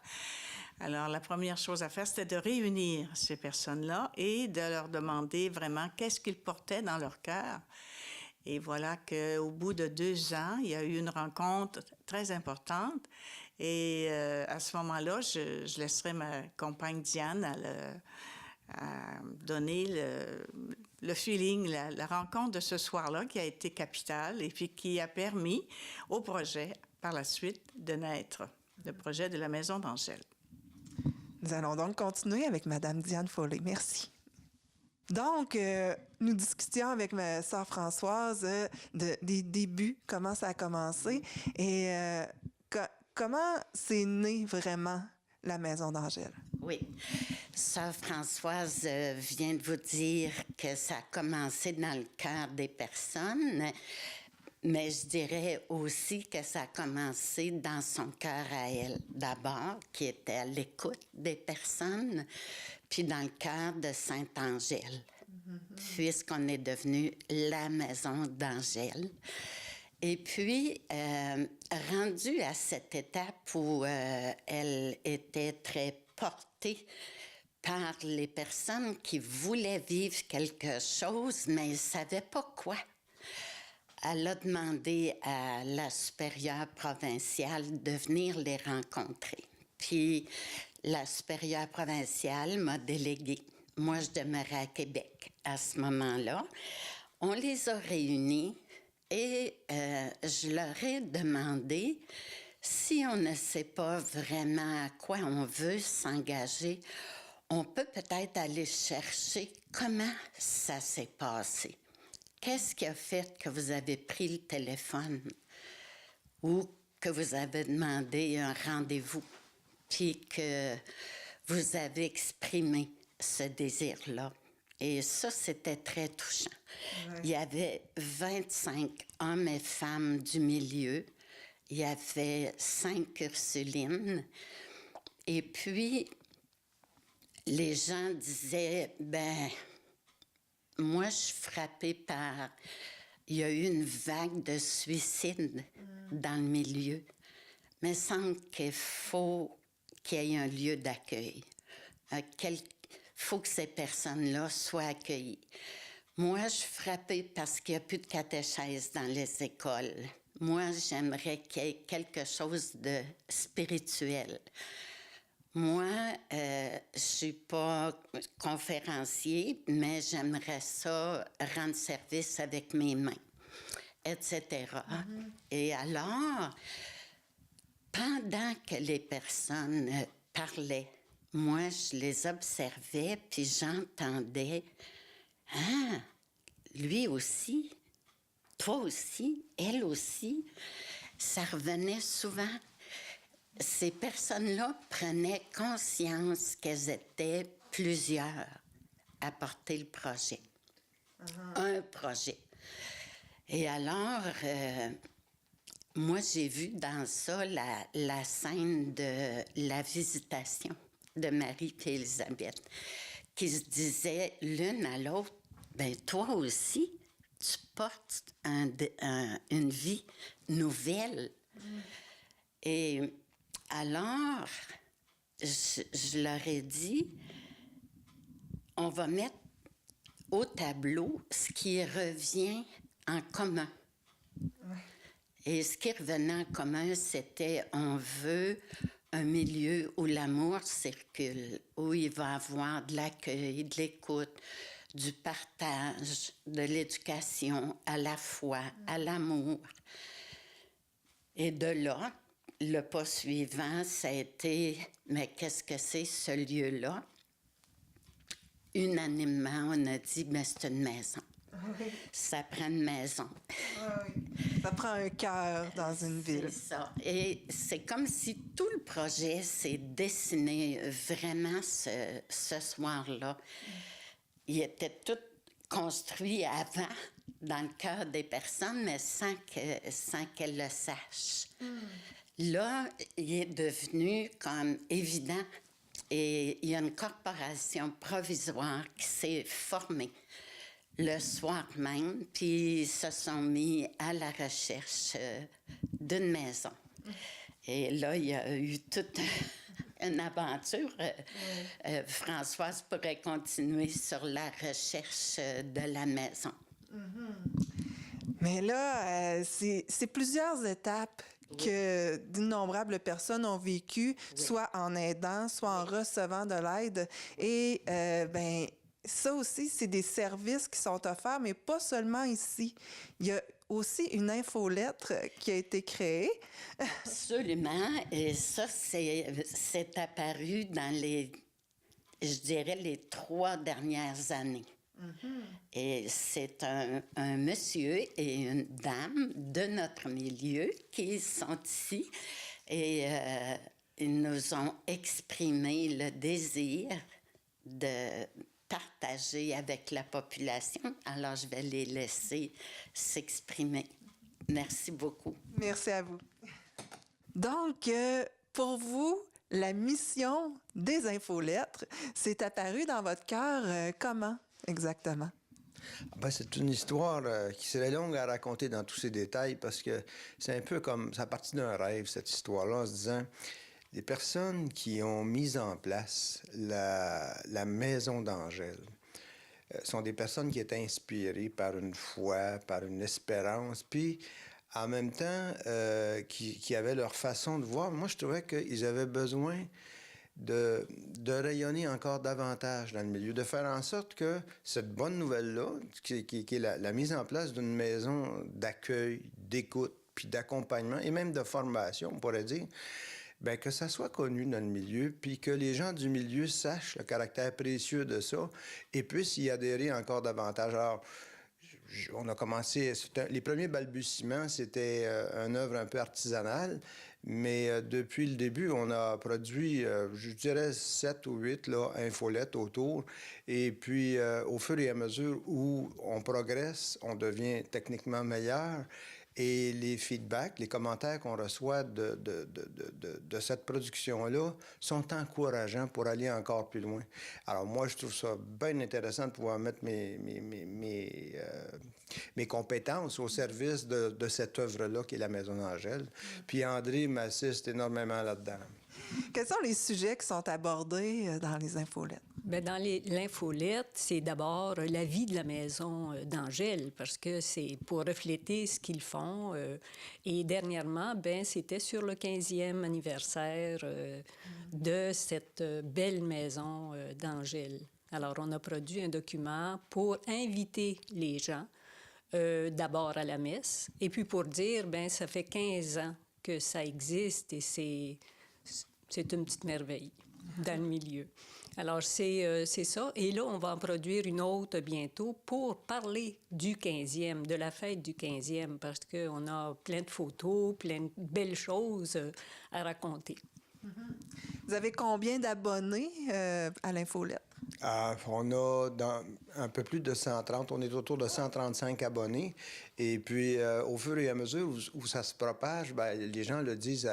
Alors, la première chose à faire, c'était de réunir ces personnes-là et de leur demander vraiment qu'est-ce qu'ils portaient dans leur cœur. Et voilà qu'au bout de 2 ans, il y a eu une rencontre très importante. Et à ce moment-là, je laisserai ma compagne Diane à donner le feeling, la rencontre de ce soir-là qui a été capitale et puis qui a permis au projet, par la suite, de naître, le projet de la Maison d'Angèle.
Nous allons donc continuer avec Mme Diane Follet. Merci. Donc, nous discutions avec ma sœur Françoise des débuts, comment ça a commencé et comment c'est né vraiment la Maison d'Angèle.
Oui. Sœur Françoise vient de vous dire que ça a commencé dans le cœur des personnes, mais je dirais aussi que ça a commencé dans son cœur à elle, d'abord, qui était à l'écoute des personnes, puis dans le cœur de Sainte-Angèle, puisqu'on est devenu la Maison d'Angèle. Et puis, rendue à cette étape où elle était très portée par les personnes qui voulaient vivre quelque chose, mais ils ne savaient pas quoi. Elle a demandé à la supérieure provinciale de venir les rencontrer. Puis, la supérieure provinciale m'a délégué. Moi, je demeurais à Québec à ce moment-là. On les a réunis et je leur ai demandé si on ne sait pas vraiment à quoi on veut s'engager, on peut peut-être aller chercher comment ça s'est passé. Qu'est-ce qui a fait que vous avez pris le téléphone ou que vous avez demandé un rendez-vous, puis que vous avez exprimé ce désir-là? Et ça, c'était très touchant. Ouais. Il y avait 25 hommes et femmes du milieu. Il y avait 5 Ursulines. Et puis, les gens disaient, ben, moi, je suis frappée par... Il y a eu une vague de suicides dans le milieu. Mais il semble qu'il faut qu'il y ait un lieu d'accueil. Il faut que ces personnes-là soient accueillies. Moi, je suis frappée parce qu'il n'y a plus de catéchèse dans les écoles. Moi, j'aimerais qu'il y ait quelque chose de spirituel. Moi, je ne suis pas conférencier, mais j'aimerais ça rendre service avec mes mains, etc. Et alors, pendant que les personnes parlaient, moi, je les observais, puis j'entendais « Ah, lui aussi, toi aussi, elle aussi ». Ça revenait souvent. Ces personnes-là prenaient conscience qu'elles étaient plusieurs à porter le projet. Un projet. Et alors, moi, j'ai vu dans ça la scène de la visitation de Marie et Élisabeth, qui se disaient l'une à l'autre, ben toi aussi, tu portes une vie nouvelle. Et alors, je leur ai dit, on va mettre au tableau ce qui revient en commun. Et ce qui revenait en commun, c'était on veut un milieu où l'amour circule, où il va y avoir de l'accueil, de l'écoute, du partage, de l'éducation à la foi, à l'amour. Et de là, le pas suivant, ça a été, mais qu'est-ce que c'est ce lieu-là? Unanimement, on a dit, mais c'est une maison. Oui. Ça prend une maison.
Oui. Ça prend un cœur dans une ville.
C'est ça. Et c'est comme si tout le projet s'est dessiné vraiment ce soir-là. Il était tout construit avant, dans le cœur des personnes, mais sans qu'elles le sachent. Là, il est devenu comme évident Et il y a une corporation provisoire qui s'est formée le soir même, puis ils se sont mis à la recherche d'une maison. Et là, il y a eu toute une aventure. Françoise pourrait continuer sur la recherche de la maison.
Mais là, c'est plusieurs étapes que d'innombrables personnes ont vécues, soit en aidant, soit en recevant de l'aide. Et ça aussi, c'est des services qui sont offerts, mais pas seulement ici. Il y a aussi une infolettre qui a été créée.
Absolument. Et ça, c'est apparu dans je dirais, les 3 dernières années. Et c'est un monsieur et une dame de notre milieu qui sont ici et ils nous ont exprimé le désir de partager avec la population. Alors, je vais les laisser s'exprimer. Merci beaucoup.
Merci à vous. Donc, pour vous, la mission des infolettres, c'est apparu dans votre cœur comment exactement?
C'est une histoire qui serait longue à raconter dans tous ses détails parce que c'est un peu comme, ça partit d'un rêve, cette histoire-là, en se disant, les personnes qui ont mis en place la maison d'Angèle sont des personnes qui étaient inspirées par une foi, par une espérance, puis en même temps, qui avaient leur façon de voir. Moi, je trouvais qu'ils avaient besoin de rayonner encore davantage dans le milieu, de faire en sorte que cette bonne nouvelle-là, qui est la mise en place d'une maison d'accueil, d'écoute, puis d'accompagnement, et même de formation, on pourrait dire, que ça soit connu dans le milieu, puis que les gens du milieu sachent le caractère précieux de ça et puissent y adhérer encore davantage. Alors, on a commencé, les premiers balbutiements, c'était une œuvre un peu artisanale, mais depuis le début, on a produit, je dirais, 7 ou 8 infolettes autour. Et puis, au fur et à mesure où on progresse, on devient techniquement meilleur. Et les feedbacks, les commentaires qu'on reçoit de cette production-là sont encourageants pour aller encore plus loin. Alors moi, je trouve ça bien intéressant de pouvoir mettre mes compétences au service de cette œuvre-là qui est la Maison d'Angèle. Puis André m'assiste énormément là-dedans.
Quels sont les sujets qui sont abordés dans les infolettes?
Bien, dans l'infolette, c'est d'abord la vie de la maison d'Angèle, parce que c'est pour refléter ce qu'ils font. Et dernièrement, c'était sur le 15e anniversaire de cette belle maison d'Angèle. Alors, on a produit un document pour inviter les gens, d'abord à la messe, et puis pour dire, ça fait 15 ans que ça existe et c'est une petite merveille dans le milieu. Alors, c'est ça. Et là, on va en produire une autre bientôt pour parler du 15e, de la fête du 15e, parce qu'on a plein de photos, plein de belles choses à raconter.
Vous avez combien d'abonnés à l'infolette?
On a un peu plus de 130. On est autour de 135 abonnés. Et puis, au fur et à mesure où ça se propage, les gens le disent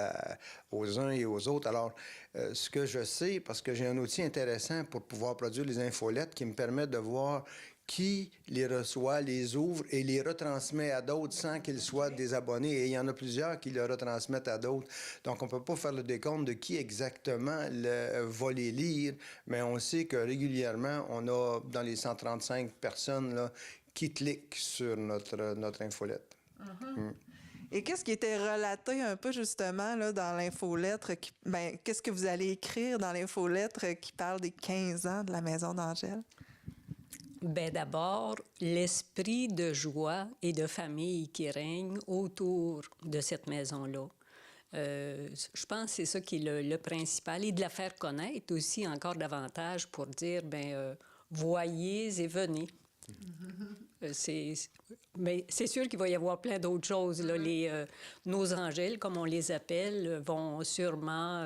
aux uns et aux autres. Alors, ce que je sais, parce que j'ai un outil intéressant pour pouvoir produire les infolettes qui me permet de voir qui les reçoit, les ouvre et les retransmet à d'autres sans qu'ils soient des abonnés. Et il y en a plusieurs qui le retransmettent à d'autres. Donc, on ne peut pas faire le décompte de qui exactement va les lire, mais on sait que régulièrement, on a dans les 135 personnes là, qui cliquent sur notre infolette.
Et qu'est-ce qui était relaté un peu justement là, dans l'infolettre? Qu'est-ce que vous allez écrire dans l'infolettre qui parle des 15 ans de la Maison d'Angèle?
D'abord, l'esprit de joie et de famille qui règne autour de cette maison-là. Je pense que c'est ça qui est le principal. Et de la faire connaître aussi encore davantage pour dire, voyez et venez. Mais c'est sûr qu'il va y avoir plein d'autres choses. Là. Nos angèles, comme on les appelle, vont sûrement...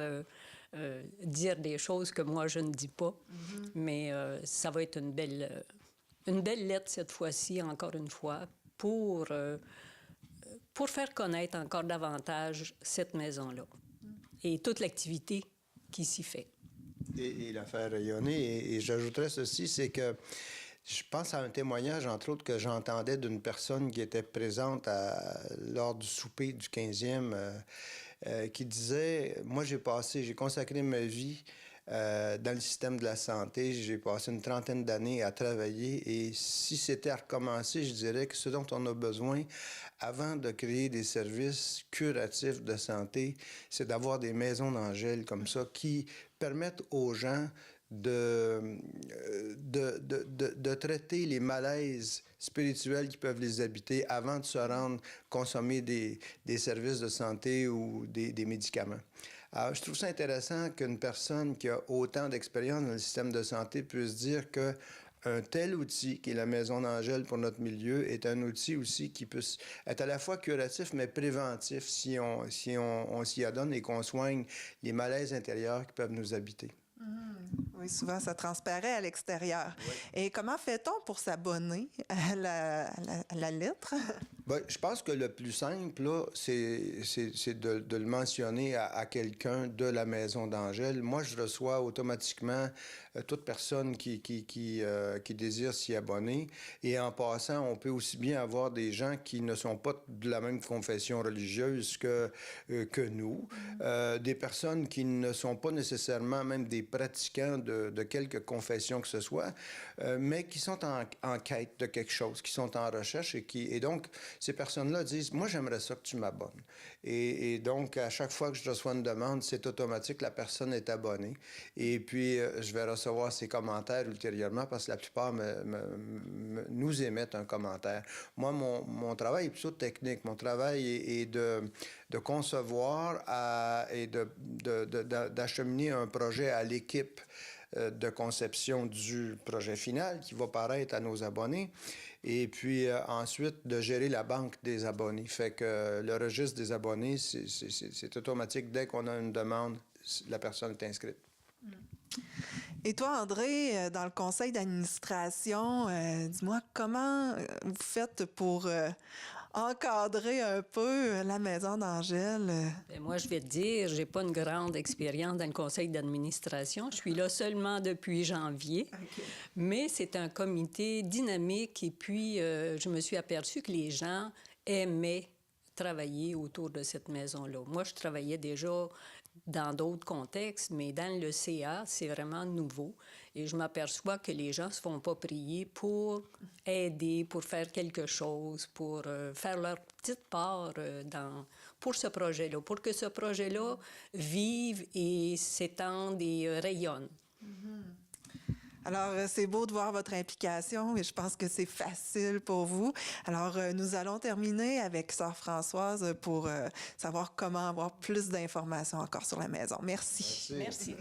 dire des choses que moi, je ne dis pas. Mais ça va être une belle lettre cette fois-ci, encore une fois, pour faire connaître encore davantage cette maison-là et toute l'activité qui s'y fait.
et la faire rayonner. Et j'ajouterais ceci, c'est que je pense à un témoignage, entre autres, que j'entendais d'une personne qui était présente lors du souper du 15e, qui disait, moi j'ai consacré ma vie dans le système de la santé. J'ai passé une 30aine d'années à travailler et si c'était à recommencer, je dirais que ce dont on a besoin avant de créer des services curatifs de santé, c'est d'avoir des maisons d'Angèle comme ça qui permettent aux gens de traiter les malaises spirituels qui peuvent les habiter avant de se rendre consommer des services de santé ou des médicaments. Alors, je trouve ça intéressant qu'une personne qui a autant d'expérience dans le système de santé puisse dire que un tel outil, qui est la Maison d'Angèle pour notre milieu, est un outil aussi qui peut être à la fois curatif, mais préventif si on s'y adonne et qu'on soigne les malaises intérieurs qui peuvent nous habiter.
Oui, souvent, ça transparaît à l'extérieur. Oui. Et comment fait-on pour s'abonner à la lettre?
Bien, je pense que le plus simple, là, c'est de le mentionner à quelqu'un de la Maison d'Angèle. Moi, je reçois automatiquement toute personne qui désire s'y abonner. Et en passant, on peut aussi bien avoir des gens qui ne sont pas de la même confession religieuse que nous, des personnes qui ne sont pas nécessairement même des pratiquants de quelque confession que ce soit, mais qui sont en quête de quelque chose, qui sont en recherche et donc ces personnes-là disent « Moi, j'aimerais ça que tu m'abonnes ». Et donc, à chaque fois que je reçois une demande, c'est automatique, la personne est abonnée. Et puis, je vais recevoir ses commentaires ultérieurement parce que la plupart nous émettent un commentaire. Moi, mon travail est plutôt technique. Mon travail est de concevoir et d'acheminer un projet à l'équipe de conception du projet final qui va paraître à nos abonnés. Et puis ensuite, de gérer la banque des abonnés. Fait que le registre des abonnés, c'est automatique. Dès qu'on a une demande, la personne est inscrite.
Et toi, André, dans le conseil d'administration, dis-moi, comment vous faites pour encadrer un peu la Maison d'Angèle?
Bien, moi, je vais te dire, j'ai pas une grande expérience dans le conseil d'administration. Je suis là seulement depuis janvier. Okay. Mais c'est un comité dynamique et puis je me suis aperçue que les gens aimaient travailler autour de cette maison-là. Moi, je travaillais déjà dans d'autres contextes, mais dans le CA, c'est vraiment nouveau. Et je m'aperçois que les gens ne se font pas prier pour aider, pour faire quelque chose, pour faire leur petite part pour ce projet-là, pour que ce projet-là vive et s'étende et rayonne.
Alors, c'est beau de voir votre implication et je pense que c'est facile pour vous. Alors, nous allons terminer avec Sœur Françoise pour savoir comment avoir plus d'informations encore sur la maison. Merci.
Merci.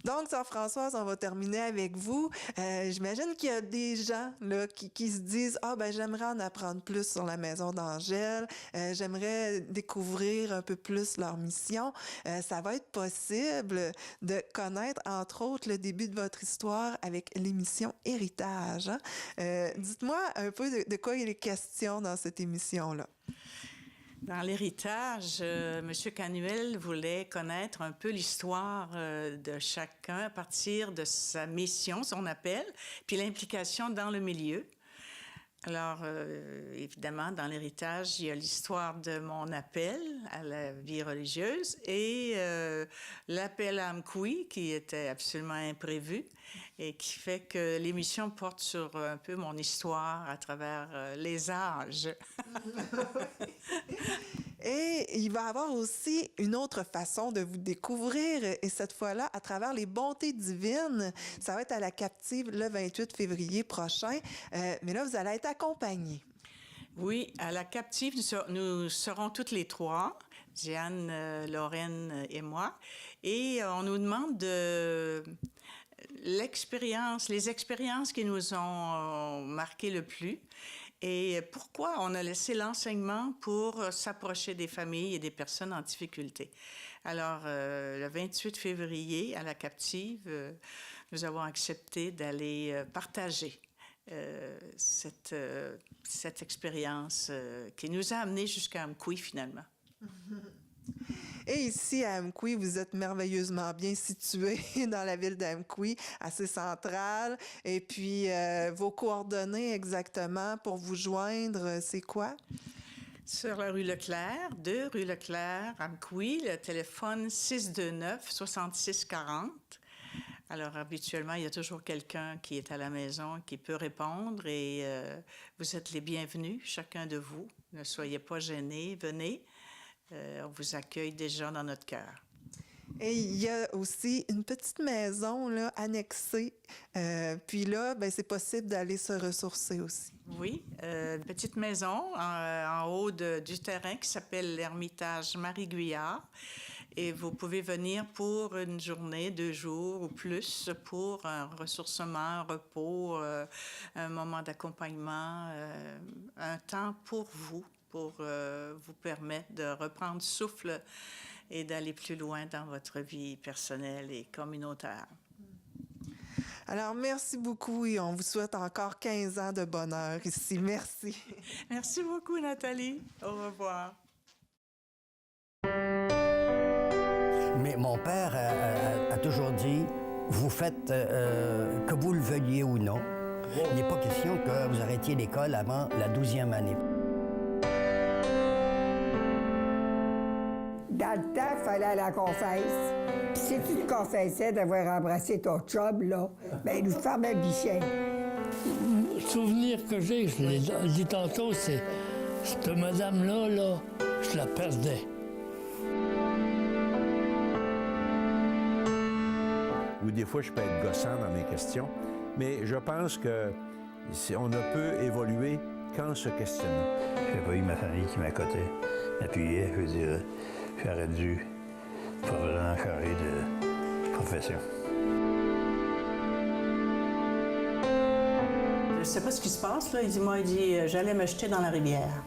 Donc, Sœur Françoise, on va terminer avec vous. J'imagine qu'il y a des gens là, qui se disent « Ah, ben j'aimerais en apprendre plus sur la Maison d'Angèle. J'aimerais découvrir un peu plus leur mission. » Ça va être possible de connaître, entre autres, le début de votre histoire avec l'émission Héritage. Hein? Dites-moi un peu de quoi il est question dans cette émission-là.
Dans l'héritage, M. Canuel voulait connaître un peu l'histoire de chacun à partir de sa mission, son appel, puis l'implication dans le milieu. Alors, évidemment, dans l'héritage, il y a l'histoire de mon appel à la vie religieuse et l'appel à Amkoui, qui était absolument imprévu et qui fait que l'émission porte sur un peu mon histoire à travers les âges.
Et il va y avoir aussi une autre façon de vous découvrir, et cette fois-là, à travers les bontés divines. Ça va être à la Captive le 28 février prochain. Mais là, vous allez être accompagnés.
Oui, à la Captive, nous serons toutes les trois, Diane, Lorraine et moi. Et on nous demande les expériences qui nous ont marqué le plus. Et pourquoi on a laissé l'enseignement pour s'approcher des familles et des personnes en difficulté. Alors, le 28 février, à la Captive, nous avons accepté d'aller partager cette expérience qui nous a amenés jusqu'à Amkoui, finalement.
Et ici, à Amqui, vous êtes merveilleusement bien situé dans la ville d'Amqui, assez centrale. Et puis, vos coordonnées exactement pour vous joindre, c'est quoi?
Sur la rue Leclerc, 2 rue Leclerc, Amqui, le téléphone 629-6640. Alors, habituellement, il y a toujours quelqu'un qui est à la maison, qui peut répondre et vous êtes les bienvenus, chacun de vous. Ne soyez pas gênés, venez. On vous accueille déjà dans notre cœur.
Et il y a aussi une petite maison là, annexée. Puis là, ben, c'est possible d'aller se ressourcer aussi.
Oui, une petite maison en haut du terrain qui s'appelle l'Ermitage Marie-Guyard. Et vous pouvez venir pour une journée, 2 jours ou plus pour un ressourcement, un repos, un moment d'accompagnement, un temps pour vous permettre de reprendre souffle et d'aller plus loin dans votre vie personnelle et communautaire.
Alors, merci beaucoup et on vous souhaite encore 15 ans de bonheur ici. Merci.
Merci beaucoup, Nathalie. Au revoir.
Mais mon père a toujours dit, vous faites que vous le veuilliez ou non. Il n'est pas question que vous arrêtiez l'école avant la 12e année.
Dans le temps, il fallait aller à la confesse. Puis si tu te confessais d'avoir embrassé ton chum, là, ben il nous fermait le guichet.
Le souvenir que j'ai, je l'ai dit tantôt, c'est cette madame-là, là, je la perdais.
Ou des fois, je peux être gossant dans mes questions, mais je pense qu'on ne peut évoluer qu'en se questionnant.
J'ai pas eu ma famille qui m'accotait, m'appuyait, je veux dire, j'aurais dû pas vraiment changer de profession.
Je sais pas ce qui se passe, là. Il dit, j'allais me jeter dans la rivière.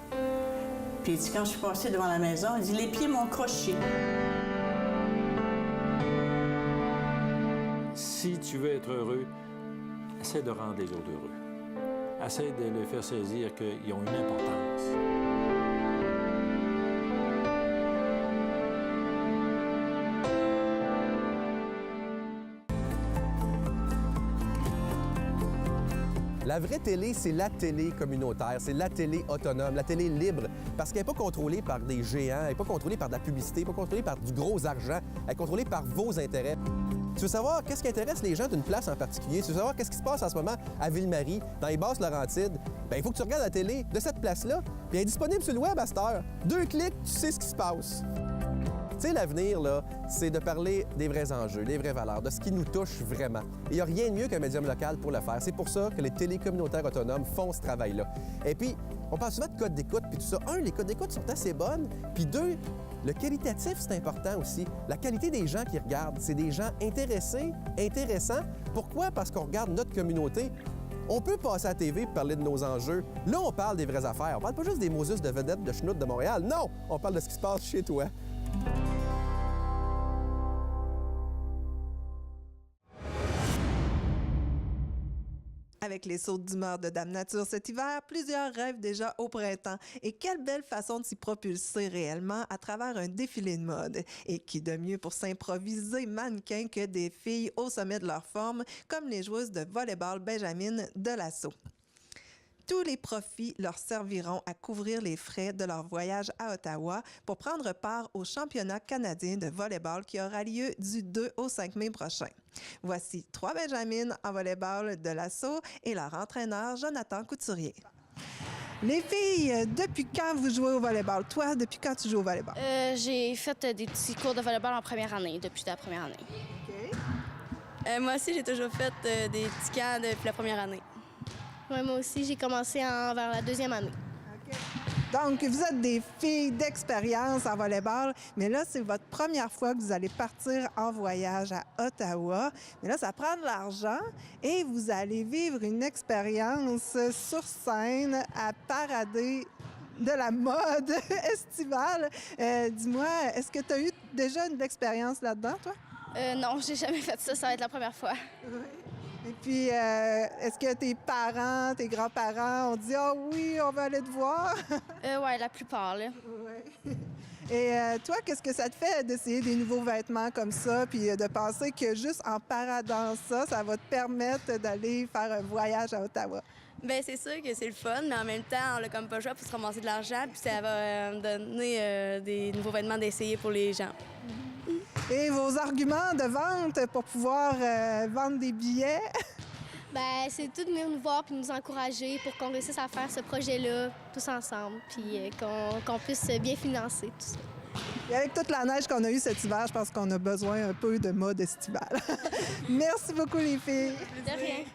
Puis il dit, quand je suis passée devant la maison, il dit, les pieds m'ont croché.
Si tu veux être heureux, essaie de rendre les autres heureux. Essaie de leur faire saisir qu'ils ont une importance.
La vraie télé, c'est la télé communautaire, c'est la télé autonome, la télé libre, parce qu'elle n'est pas contrôlée par des géants, elle n'est pas contrôlée par de la publicité, elle n'est pas contrôlée par du gros argent, elle est contrôlée par vos intérêts. Tu veux savoir qu'est-ce qui intéresse les gens d'une place en particulier? Tu veux savoir qu'est-ce qui se passe en ce moment à Ville-Marie, dans les Basses-Laurentides? Bien, il faut que tu regardes la télé de cette place-là, puis elle est disponible sur le web à cette heure. 2 clics, tu sais ce qui se passe. Tu sais, l'avenir, là, c'est de parler des vrais enjeux, des vraies valeurs, de ce qui nous touche vraiment. Et il n'y a rien de mieux qu'un médium local pour le faire. C'est pour ça que les télécommunautaires autonomes font ce travail-là. Et puis, on parle souvent de codes d'écoute, puis tout ça. 1, les codes d'écoute sont assez bonnes, puis 2, le qualitatif, c'est important aussi. La qualité des gens qui regardent, c'est des gens intéressés, intéressants. Pourquoi? Parce qu'on regarde notre communauté. On peut passer à la TV et parler de nos enjeux. Là, on parle des vraies affaires. On parle pas juste des Moses de vedettes de schnout de Montréal. Non! On parle de ce qui se passe chez toi.
Avec les sautes d'humeur de Dame Nature cet hiver, plusieurs rêvent déjà au printemps. Et quelle belle façon de s'y propulser réellement à travers un défilé de mode. Et qui de mieux pour s'improviser mannequin que des filles au sommet de leur forme, comme les joueuses de volleyball Benjamin de l'Assaut. Tous les profits leur serviront à couvrir les frais de leur voyage à Ottawa pour prendre part au championnat canadien de volleyball qui aura lieu du 2 au 5 mai prochain. Voici 3 Benjamines en volleyball de l'Assaut et leur entraîneur Jonathan Couturier. Les filles, depuis quand vous jouez au volleyball? Toi, depuis quand tu joues au volleyball?
J'ai fait des petits cours de volleyball en première année, depuis la première année.
OK. Moi aussi, j'ai toujours fait des petits camps depuis la première année.
Ouais, moi aussi, j'ai commencé vers la 2e année.
OK. Donc, vous êtes des filles d'expérience en volleyball, mais là, c'est votre première fois que vous allez partir en voyage à Ottawa. Mais là, ça prend de l'argent et vous allez vivre une expérience sur scène à parader de la mode estivale. Dis-moi, est-ce que tu as eu déjà une expérience là-dedans, toi?
Non, j'ai jamais fait ça. Ça va être la première fois.
Oui. Et puis, est-ce que tes parents, tes grands-parents ont dit « Ah oui, on va aller te voir »
Oui, la plupart, là.
Oui. Et toi, qu'est-ce que ça te fait d'essayer des nouveaux vêtements comme ça, puis de penser que juste en paradant ça va te permettre d'aller faire un voyage à Ottawa?
Bien, c'est sûr que c'est le fun, mais en même temps, on n'a comme pas le choix pour se ramasser de l'argent, puis ça va me donner des nouveaux vêtements d'essayer pour les gens.
Et vos arguments de vente pour pouvoir vendre des billets?
Ben, c'est tout de venir nous voir puis nous encourager pour qu'on réussisse à faire ce projet-là tous ensemble, puis qu'on puisse bien financer tout ça.
Et avec toute la neige qu'on a eue cet hiver, je pense qu'on a besoin un peu de mode estival. Merci beaucoup, les filles.
De rien.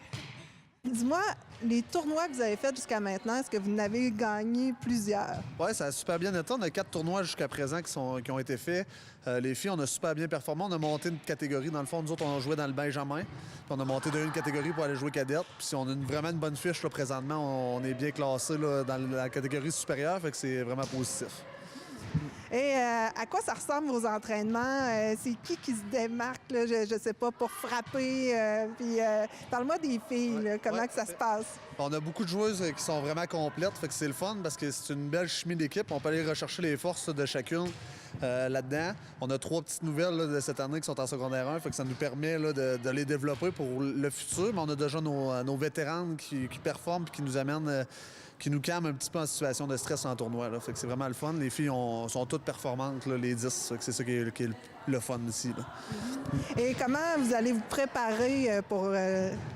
Dis-moi, les tournois que vous avez faits jusqu'à maintenant, est-ce que vous en avez gagné plusieurs?
Oui, ça a super bien été. On a 4 tournois jusqu'à présent qui ont été faits. Les filles, on a super bien performé. On a monté une catégorie. Dans le fond, nous autres, on a joué dans le Benjamin. Puis on a monté d'une catégorie pour aller jouer cadette. Puis si on a vraiment une bonne fiche là, présentement, on est bien classé là, dans la catégorie supérieure. Fait que c'est vraiment positif.
Et à quoi ça ressemble vos entraînements? C'est qui se démarque, là, je sais pas, pour frapper? Parle-moi des filles, là, comment que ça se passe?
On a beaucoup de joueuses qui sont vraiment complètes, fait que c'est le fun parce que c'est une belle chimie d'équipe. On peut aller rechercher les forces de chacune là-dedans. On a 3 petites nouvelles là, de cette année qui sont en secondaire 1, fait que ça nous permet là, de les développer pour le futur. Mais on a déjà nos vétéranes qui performent et qui nous amènent... qui nous calme un petit peu en situation de stress en tournoi. Là. Fait que c'est vraiment le fun. Les filles sont toutes performantes, là, les 10. Fait que c'est ça qui est le fun ici. Là.
Et comment vous allez vous préparer pour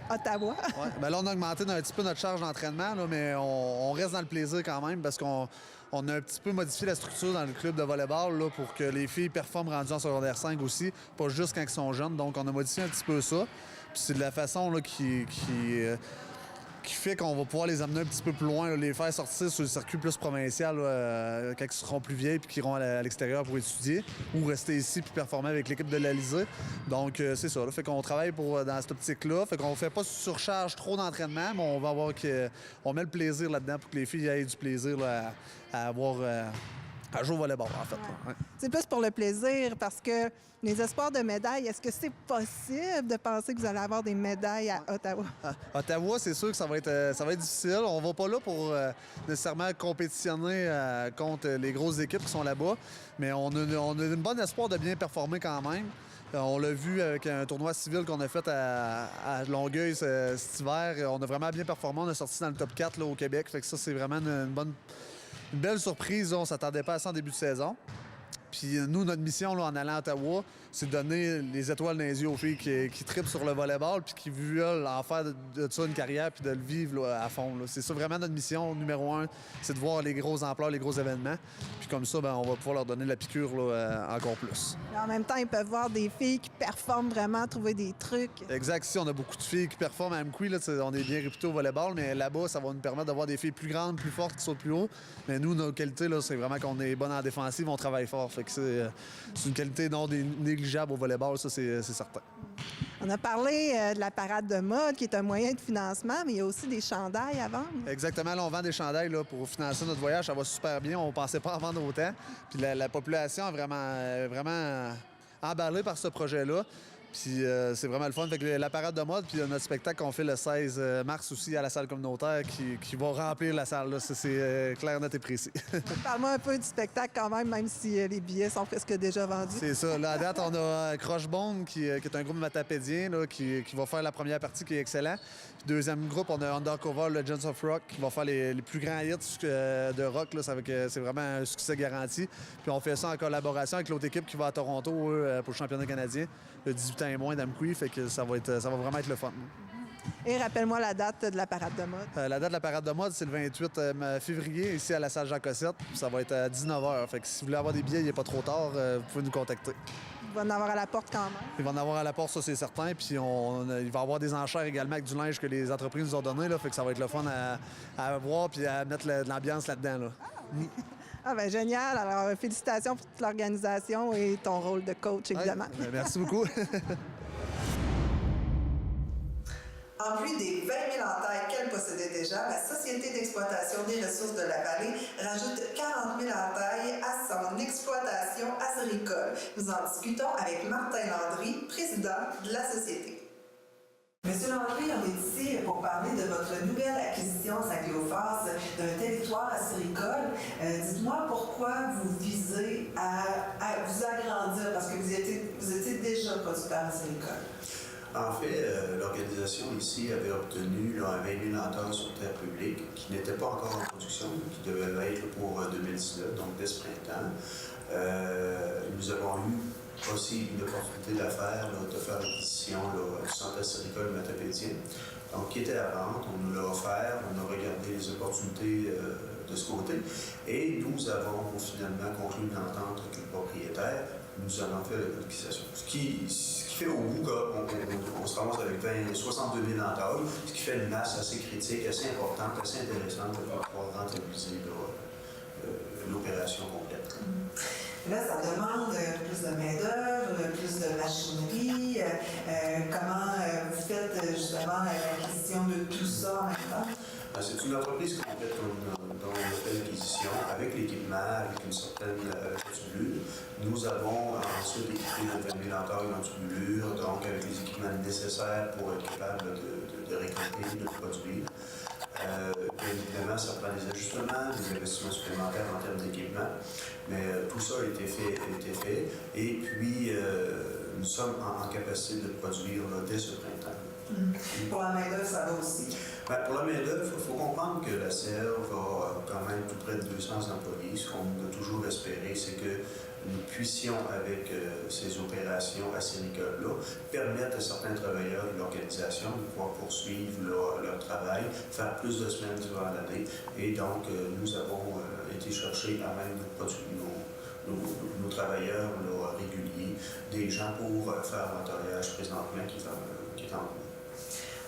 Ottawa?
Ouais. Ben là, on a augmenté un petit peu notre charge d'entraînement, là, mais on reste dans le plaisir quand même parce qu'on a un petit peu modifié la structure dans le club de volleyball là, pour que les filles performent rendues en secondaire 5 aussi, pas juste quand elles sont jeunes. Donc, on a modifié un petit peu ça. Puis c'est de la façon là, qui fait qu'on va pouvoir les amener un petit peu plus loin, là, les faire sortir sur le circuit plus provincial là, quand ils seront plus vieilles puis qu'ils iront à l'extérieur pour étudier ou rester ici puis performer avec l'équipe de l'Alizé. Donc, c'est ça. Là, fait qu'on travaille dans cette optique-là. Fait qu'on fait pas surcharge trop d'entraînement, mais on va avoir on met le plaisir là-dedans pour que les filles aient du plaisir là, à avoir... à jouer au volleyball, en fait. Ouais.
C'est plus pour le plaisir, parce que les espoirs de médailles, est-ce que c'est possible de penser que vous allez avoir des médailles à Ottawa?
À Ottawa, c'est sûr que ça va être difficile. On va pas là pour nécessairement compétitionner contre les grosses équipes qui sont là-bas, mais on a une bonne espoir de bien performer quand même. On l'a vu avec un tournoi civil qu'on a fait à Longueuil cet hiver. On a vraiment bien performé. On a sorti dans le top 4 là, au Québec. Fait que ça, c'est vraiment une belle surprise. On ne s'attendait pas à ça en début de saison. Puis nous, notre mission là, en allant à Ottawa, c'est de donner les étoiles dans les yeux aux filles qui trippent sur le volleyball puis qui veulent en faire de ça une carrière puis de le vivre là, à fond. Là. C'est ça vraiment notre mission numéro 1, c'est de voir les grosses ampleurs, les gros événements. Puis comme ça, on va pouvoir leur donner la piqûre là, encore plus.
Et en même temps, ils peuvent voir des filles qui performent vraiment, trouver des trucs.
Exact. Ici, on a beaucoup de filles qui performent à Amqui. Là, on est bien réputés au volleyball, mais là-bas, ça va nous permettre d'avoir des filles plus grandes, plus fortes, qui sautent plus haut. Mais nous, nos qualités, là, c'est vraiment qu'on est bonnes en défensive, on travaille fort. Fait que c'est une qualité non négligeable au volleyball, ça, c'est certain.
On a parlé de la parade de mode, qui est un moyen de financement, mais il y a aussi des chandails à vendre.
Exactement. Là, on vend des chandails là, pour financer notre voyage. Ça va super bien. On ne pensait pas en vendre autant. Puis la population est vraiment emballée par ce projet-là. Puis c'est vraiment le fun. Fait que la parade de mode, puis notre spectacle qu'on fait le 16 mars aussi à la salle communautaire qui va remplir la salle. Là. C'est clair, net et précis.
Parle-moi un peu du spectacle quand même si les billets sont presque déjà vendus.
C'est ça. Là, à date, on a Croche-Bone, qui est un groupe matapédien là, qui va faire la première partie, qui est excellent. Puis deuxième groupe, on a Undercover, Legends of Rock, qui va faire les plus grands hits de rock. Là. C'est vraiment un succès garanti. Puis on fait ça en collaboration avec l'autre équipe qui va à Toronto eux, pour le championnat canadien, le 18 ans et moins d'Amqui. Fait que ça va vraiment être le fun.
Et rappelle-moi la date de la parade de mode.
La date de la parade de mode, c'est le 28 février, ici à la salle Jean-Cossette. Ça va être à 19h. Fait que si vous voulez avoir des billets, il n'est pas trop tard, vous pouvez nous contacter.
Il va en avoir à la porte quand même.
Il va en avoir à la porte, ça c'est certain. Puis il va y avoir des enchères également avec du linge que les entreprises nous ont donné. Là, fait que ça va être le fun à voir puis à mettre de l'ambiance là-dedans. Là.
Ah ben génial. Alors, félicitations pour toute l'organisation et ton rôle de coach, évidemment.
Ouais, merci beaucoup.
En plus des 20 000 entailles qu'elle possédait déjà, la Société d'exploitation des ressources de la vallée rajoute 40 000 entailles à son exploitation acéricole. Nous en discutons avec Martin Landry, président de la Société. Monsieur Landry, on est ici pour parler de votre nouvelle acquisition Saint-Cléophas, d'un territoire acéricole. Dites-moi pourquoi vous visez à vous agrandir, parce que vous étiez déjà producteur acéricole.
En fait, l'organisation ici avait obtenu un 20 000 hectares sur terre publique qui n'était pas encore en production, qui devait être pour 2019, donc dès ce printemps. Nous avons eu aussi une opportunité d'affaires, de faire l'acquisition du centre acéricole matapédien, donc qui était à vente. On nous l'a offert, on a regardé les opportunités de ce côté et nous avons finalement conclu une entente avec le propriétaire. Nous avons fait l'acquisition. Ce qui fait au bout qu'on se ramasse avec 62 000 entailles, ce qui fait une masse assez critique, assez importante, assez intéressante pour pouvoir rentabiliser l'opération complète.
Là, ça demande plus de main-d'œuvre, plus de machinerie. Comment vous faites justement l'acquisition de tout ça en même temps?
C'est une entreprise complète dont on fait l'acquisition avec l'équipement, avec une certaine tubulure. Nous avons ensuite équipé de 20 000 entailles en tubulure, donc avec les équipements nécessaires pour être capable de récolter, de produire. Bien évidemment, ça prend des ajustements, des investissements supplémentaires en termes d'équipement, mais tout ça a été fait. Et puis, nous sommes en capacité de produire dès ce printemps.
Pour la main-d'œuvre, ça va aussi.
Pour la main-d'œuvre, il faut comprendre que la serre va quand même tout près de 200 employés. Ce qu'on a toujours espéré, c'est que nous puissions, avec ces opérations acéricoles-là, permettre à certains travailleurs de l'organisation de pouvoir poursuivre leur travail, faire plus de semaines durant l'année. Et donc, nous avons été chercher à même nos travailleurs réguliers, des gens pour faire l'entreillage présentement qui est en cours.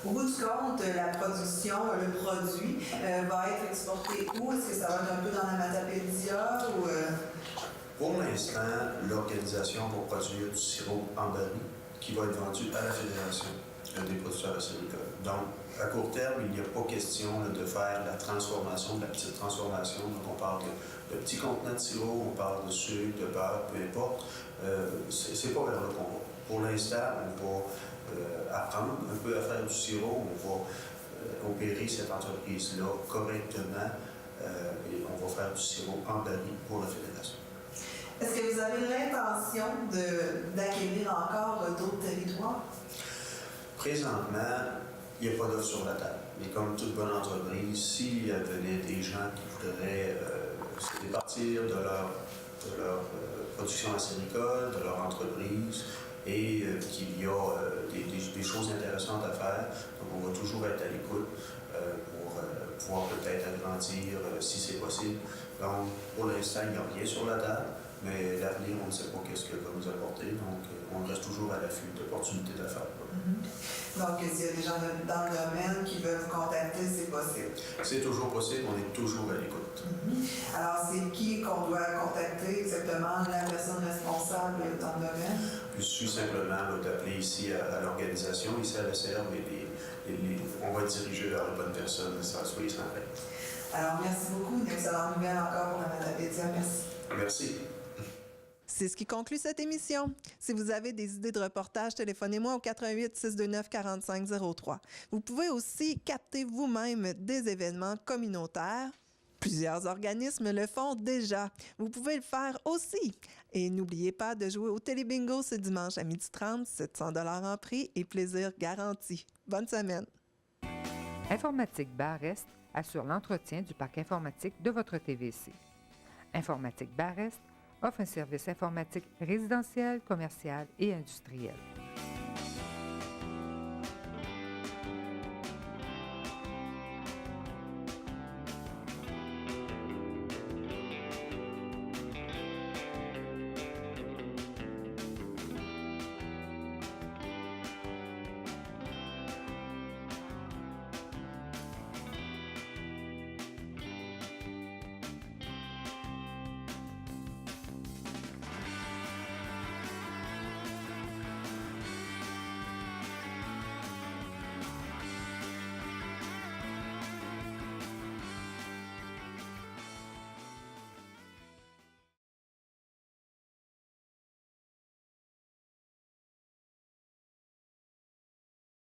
Au bout du compte, la production, le produit va être exporté où? Est-ce que ça va être un peu dans la Matapédia ou...
Pour l'instant, l'organisation va produire du sirop en baril qui va être vendu à la Fédération des producteurs acéricoles. Donc, à court terme, il n'y a pas question de faire la transformation, de la petite transformation. Donc, on parle de petits contenants de sirop, on parle de sucre, de beurre, peu importe. C'est pas vers là qu'on va. Pour l'instant, on va apprendre un peu à faire du sirop, on va opérer cette entreprise-là correctement et on va faire du sirop en baril pour la Fédération.
Est-ce que vous avez l'intention d'acquérir encore d'autres territoires?
Présentement, il n'y a pas d'offre sur la table. Mais comme toute bonne entreprise, s'il y avait des gens qui voudraient se départir de leur production acéricole, de leur entreprise, et qu'il y a des choses intéressantes à faire, donc on va toujours être à l'écoute pour pouvoir peut-être agrandir si c'est possible. Donc, pour l'instant, il n'y a rien sur la table. Mais l'avenir, on ne sait pas qu'est-ce que va nous apporter, donc on reste toujours à l'affût d'opportunités d'affaires.
Donc, s'il y a des gens dans le domaine qui veulent vous contacter, c'est possible?
C'est toujours possible, on est toujours à l'écoute.
Alors, c'est qui qu'on doit contacter exactement, la personne responsable dans le domaine?
Il suffit simplement d'appeler ici à l'organisation, ici à la SERV, et on va diriger vers la bonne personne, soyez sans crainte.
Alors, merci beaucoup. Une excellente nouvelle encore pour la Matapédia. Merci.
Merci.
C'est ce qui conclut cette émission. Si vous avez des idées de reportage, téléphonez-moi au 88 629 4503. Vous pouvez aussi capter vous-même des événements communautaires. Plusieurs organismes le font déjà. Vous pouvez le faire aussi. Et n'oubliez pas de jouer au Télébingo ce dimanche à 12h30, 700 $ en prix et plaisir garanti. Bonne semaine.
Informatique Bar-Est assure l'entretien du parc informatique de votre TVC. Informatique Bar-Est offre un service informatique résidentiel, commercial et industriel.